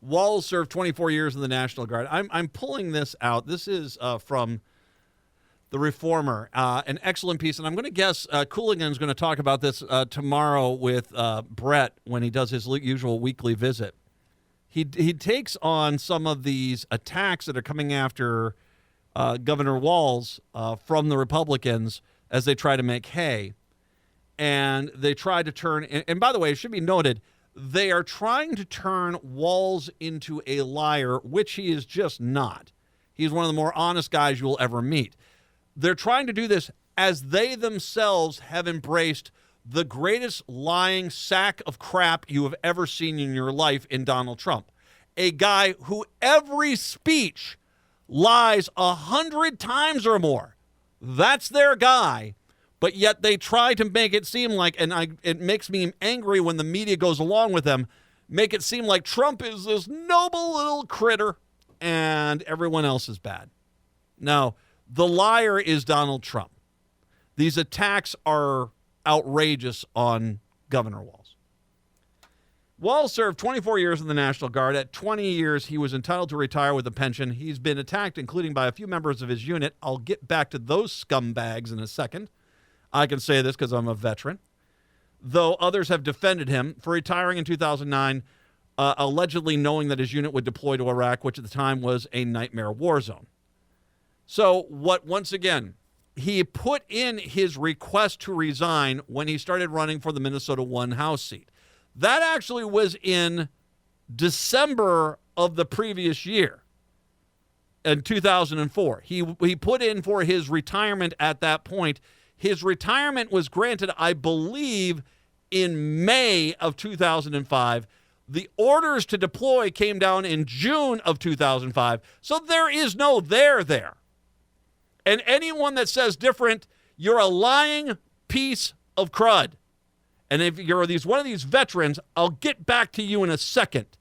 S1: Walz served 24 years in the National Guard. I'm pulling this out. This is from The Reformer, an excellent piece. And I'm going to guess Cooligan's going to talk about this tomorrow with Brett when he does his usual weekly visit. He takes on some of these attacks that are coming after Governor Walz from the Republicans as they try to make hay. And they try to turn, and by the way, it should be noted, they are trying to turn Walz into a liar, which he is just not. He's one of the more honest guys you will ever meet. They're trying to do this as they themselves have embraced the greatest lying sack of crap you have ever seen in your life in Donald Trump. A guy who every speech lies 100 times or more. That's their guy. But yet they try to make it seem like, and it makes me angry when the media goes along with them, make it seem like Trump is this noble little critter and everyone else is bad. No, the liar is Donald Trump. These attacks are outrageous on Governor Walz. Walz served 24 years in the National Guard. At 20 years, he was entitled to retire with a pension. He's been attacked, including by a few members of his unit. I'll get back to those scumbags in a second. I can say this because I'm a veteran. Though others have defended him for retiring in 2009, allegedly knowing that his unit would deploy to Iraq, which at the time was a nightmare war zone. So once again, he put in his request to resign when he started running for the Minnesota 1 House seat. That actually was in December of the previous year, in 2004. He put in for his retirement at that point. His retirement was granted, I believe, in May of 2005. The orders to deploy came down in June of 2005. So there is no there. And anyone that says different, you're a lying piece of crud. And if you're one of these veterans, I'll get back to you in a second.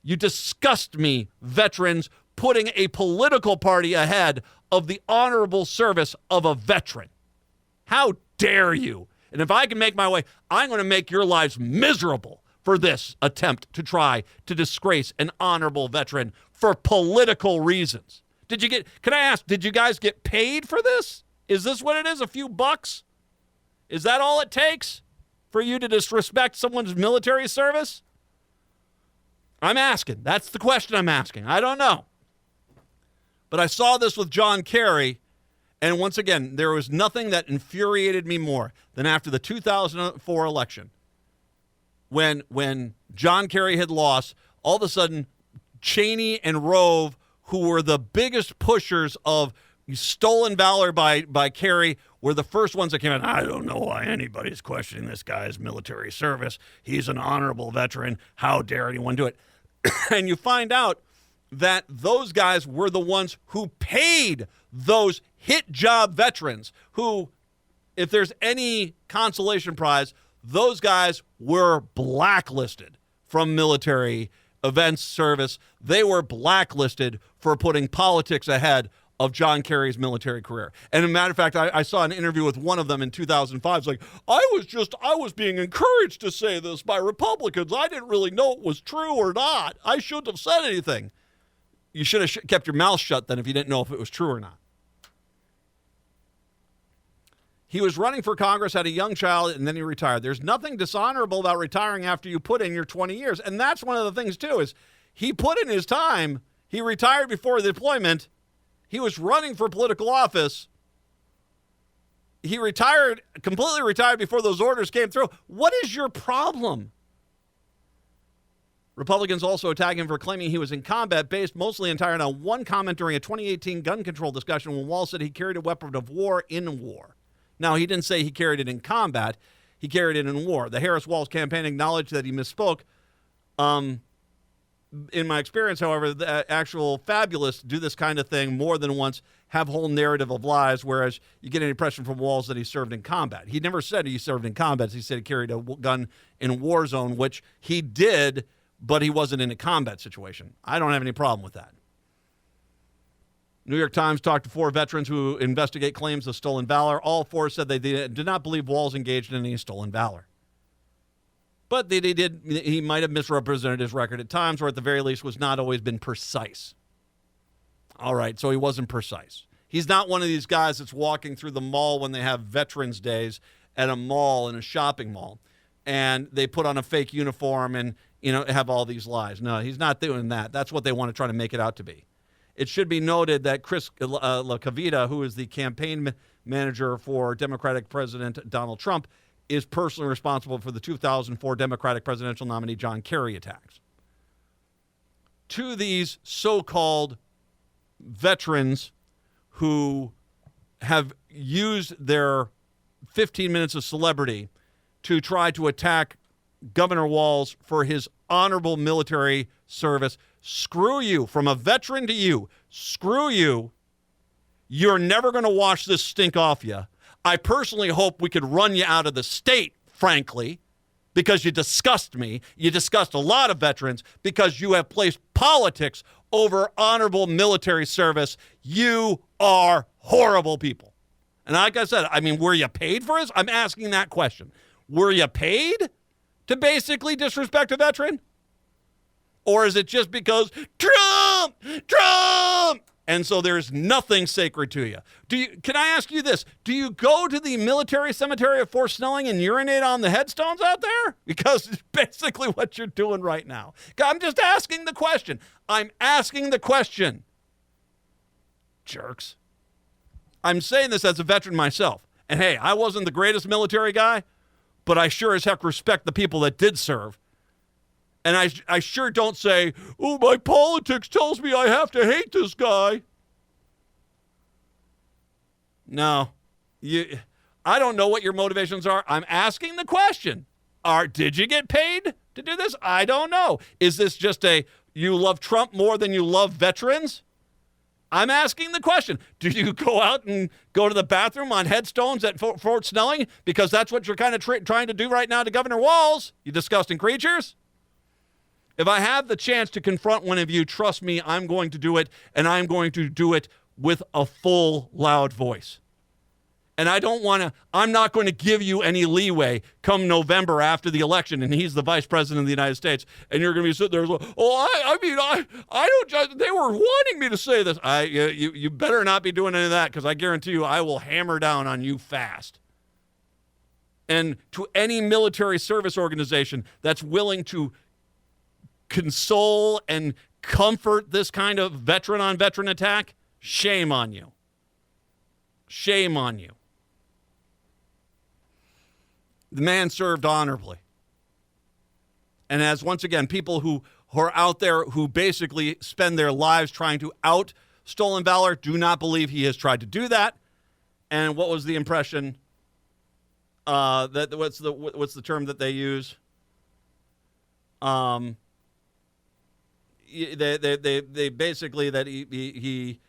S1: You disgust me, veterans, putting a political party ahead of the honorable service of a veteran. How dare you? And if I can make my way, I'm going to make your lives miserable for this attempt to try to disgrace an honorable veteran for political reasons. Can I ask, did you guys get paid for this? Is this what it is? A few bucks? Is that all it takes for you to disrespect someone's military service? I'm asking. That's the question I'm asking. I don't know. But I saw this with John Kerry, and once again, there was nothing that infuriated me more than after the 2004 election. When John Kerry had lost, all of a sudden, Cheney and Rove, who were the biggest pushers of stolen valor by Kerry, were the first ones that came out. I don't know why anybody's questioning this guy's military service. He's an honorable veteran. How dare anyone do it? And you find out that those guys were the ones who paid those hit job veterans who, if there's any consolation prize, those guys were blacklisted from military events service. They were blacklisted for putting politics ahead of John Kerry's military career. And as a matter of fact, I saw an interview with one of them in 2005. It's like, I was being encouraged to say this by Republicans. I didn't really know it was true or not. I shouldn't have said anything. You should have kept your mouth shut then if you didn't know if it was true or not. He was running for Congress, had a young child, and then he retired. There's nothing dishonorable about retiring after you put in your 20 years. And that's one of the things, too, is he put in his time. He retired before the deployment. He was running for political office. He completely retired before those orders came through. What is your problem? Republicans also attacked him for claiming he was in combat, based mostly entirely on one comment during a 2018 gun control discussion when Walz said he carried a weapon of war in war. Now, he didn't say he carried it in combat. He carried it in war. The Harris-Walz campaign acknowledged that he misspoke. In my experience, however, the actual fabulists do this kind of thing more than once, have a whole narrative of lies, whereas you get an impression from Walz that he served in combat. He never said he served in combat. He said he carried a gun in a war zone, which he did, but he wasn't in a combat situation. I don't have any problem with that. New York Times talked to 4 veterans who investigate claims of stolen valor. All 4 said they did not believe Walz engaged in any stolen valor. But he might have misrepresented his record at times, or at the very least was not always been precise. All right, so he wasn't precise. He's not one of these guys that's walking through the mall when they have Veterans Days at a mall, in a shopping mall, and they put on a fake uniform and, have all these lies. No, he's not doing that. That's what they want to try to make it out to be. It should be noted that Chris LaCavita, who is the campaign manager for Democratic President Donald Trump, is personally responsible for the 2004 Democratic presidential nominee John Kerry attacks. To these so-called veterans who have used their 15 minutes of celebrity to try to attack Governor Walz for his honorable military service, screw you. From a veteran to you, screw you. You're never going to wash this stink off you. I personally hope we could run you out of the state, frankly, because you disgust me. You disgust a lot of veterans because you have placed politics over honorable military service. You are horrible people. And like I said, were you paid for this? I'm asking that question. Were you paid to basically disrespect a veteran? Or is it just because Trump? And so there's nothing sacred to you. Can I ask you this? Do you go to the military cemetery of Fort Snelling and urinate on the headstones out there? Because it's basically what you're doing right now. I'm just asking the question. I'm asking the question. Jerks. I'm saying this as a veteran myself. And hey, I wasn't the greatest military guy, but I sure as heck respect the people that did serve. And I sure don't say, oh, my politics tells me I have to hate this guy. No. I don't know what your motivations are. I'm asking the question. Did you get paid to do this? I don't know. Is this just you love Trump more than you love veterans? I'm asking the question. Do you go out and go to the bathroom on headstones at Fort Snelling? Because that's what you're kind of trying to do right now to Governor Walz, you disgusting creatures. If I have the chance to confront one of you, trust me, I'm going to do it, and I'm going to do it with a full, loud voice. And I'm not going to give you any leeway come November after the election, and he's the vice president of the United States, and you're going to be sitting there, I don't judge, they were wanting me to say this. You better not be doing any of that, because I guarantee you I will hammer down on you fast. And to any military service organization that's willing to console and comfort this kind of veteran-on-veteran attack, shame on you. Shame on you. The man served honorably. And as, once again, people who are out there who basically spend their lives trying to out stolen valor do not believe he has tried to do that. And what was the impression? What's the term that they use? They basically that he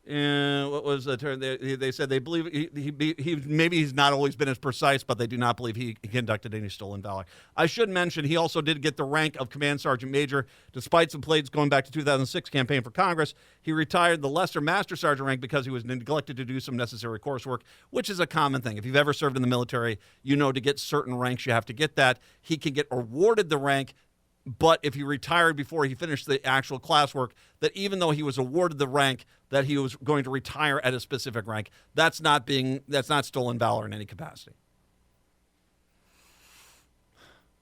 S1: what was the term? They said they believe he maybe he's not always been as precise, but they do not believe he conducted any stolen valor. I should mention he also did get the rank of Command Sergeant Major, despite some plays going back to 2006 campaign for Congress. He retired the lesser Master Sergeant rank because he was neglected to do some necessary coursework, which is a common thing. If you've ever served in the military, you know to get certain ranks you have to get that. He can get awarded the rank. But if he retired before he finished the actual classwork, that even though he was awarded the rank, that he was going to retire at a specific rank, that's not stolen valor in any capacity.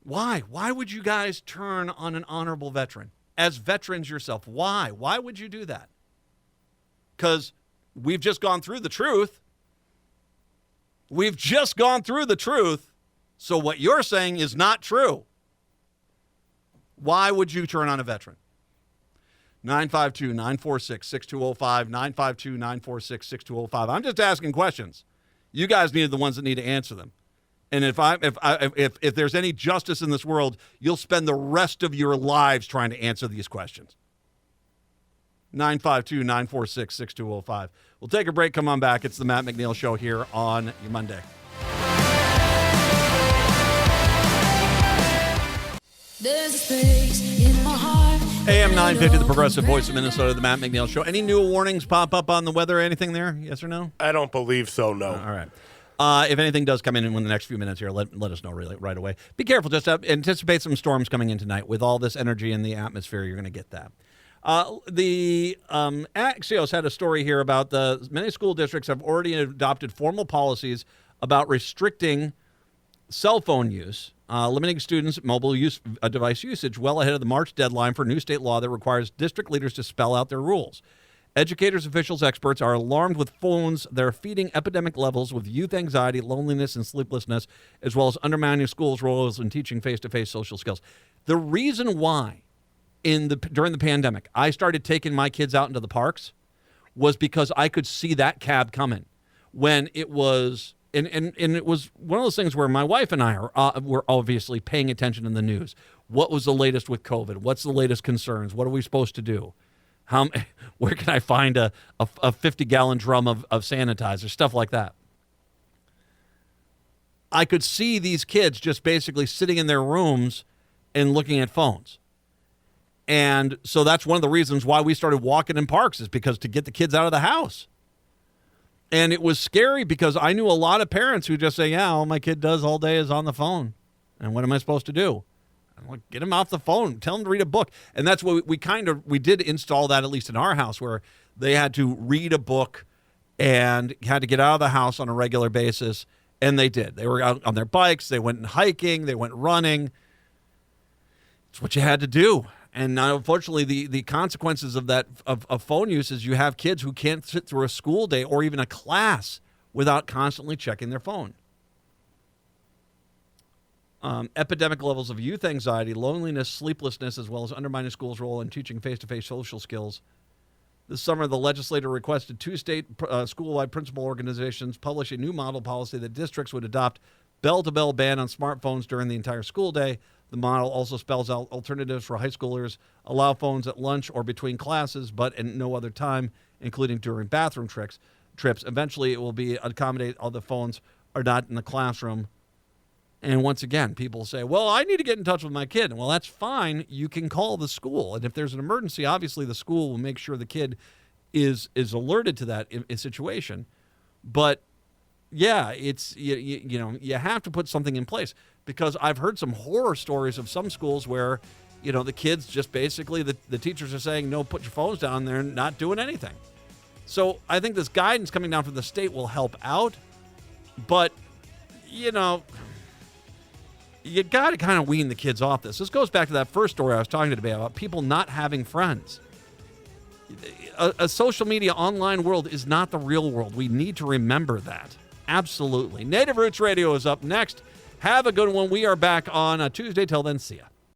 S1: Why? Why would you guys turn on an honorable veteran? As veterans yourself, why? Why would you do that? Because we've just gone through the truth. We've just gone through the truth. So what you're saying is not true. Why would you turn on a veteran? 952-946-6205, 952-946-6205. I'm just asking questions. You guys need the ones that need to answer them. And if there's any justice in this world, you'll spend the rest of your lives trying to answer these questions. 952-946-6205. We'll take a break. Come on back. It's the Matt McNeil Show here on your Monday.
S3: There's a space in my heart.
S1: AM 950, the progressive voice of Minnesota, the Matt McNeil Show. Any new warnings pop up on the weather or anything there? Yes or no?
S2: I don't believe so, no.
S1: All right. If anything does come in the next few minutes here, let us know really right away. Be careful. Just anticipate some storms coming in tonight. With all this energy in the atmosphere, you're going to get that. The Axios had a story here about many school districts have already adopted formal policies about restricting cell phone use, limiting students' mobile device usage well ahead of the March deadline for new state law that requires district leaders to spell out their rules. Educators, officials, experts are alarmed with phones that are feeding epidemic levels with youth anxiety, loneliness, and sleeplessness, as well as undermining schools' roles in teaching face-to-face social skills. The reason why during the pandemic I started taking my kids out into the parks was because I could see that cab coming when it was... And it was one of those things where my wife and I were obviously paying attention in the news. What was the latest with COVID? What's the latest concerns? What are we supposed to do? Where can I find a 50-gallon drum of sanitizer? Stuff like that. I could see these kids just basically sitting in their rooms and looking at phones. And so that's one of the reasons why we started walking in parks, is because to get the kids out of the house. And it was scary because I knew a lot of parents who just say, yeah, all my kid does all day is on the phone. And what am I supposed to do? I'm like, get him off the phone. Tell him to read a book. And that's what we did install that, at least in our house, where they had to read a book and had to get out of the house on a regular basis. And they did. They were out on their bikes. They went hiking. They went running. It's what you had to do. And now, unfortunately, the consequences of that of phone use is you have kids who can't sit through a school day or even a class without constantly checking their phone. Epidemic levels of youth anxiety, loneliness, sleeplessness, as well as undermining schools' role in teaching face-to-face social skills. This summer, the legislature requested 2 state school-wide principal organizations publish a new model policy that districts would adopt bell-to-bell ban on smartphones during the entire school day. The model also spells out alternatives for high schoolers, allow phones at lunch or between classes, but at no other time, including during bathroom trips. Eventually, it will be accommodate all the phones are not in the classroom. And once again, people say, well, I need to get in touch with my kid. Well, that's fine. You can call the school. And if there's an emergency, obviously the school will make sure the kid is alerted to that situation. But, yeah, it's you have to put something in place. Because I've heard some horror stories of some schools where, the kids just basically, the teachers are saying, no, put your phones down. They're not doing anything. So I think this guidance coming down from the state will help out. But, you got to kind of wean the kids off this. This goes back to that first story I was talking today about people not having friends. A social media online world is not the real world. We need to remember that. Absolutely. Native Roots Radio is up next. Have a good one. We are back on Tuesday. Till then, see ya.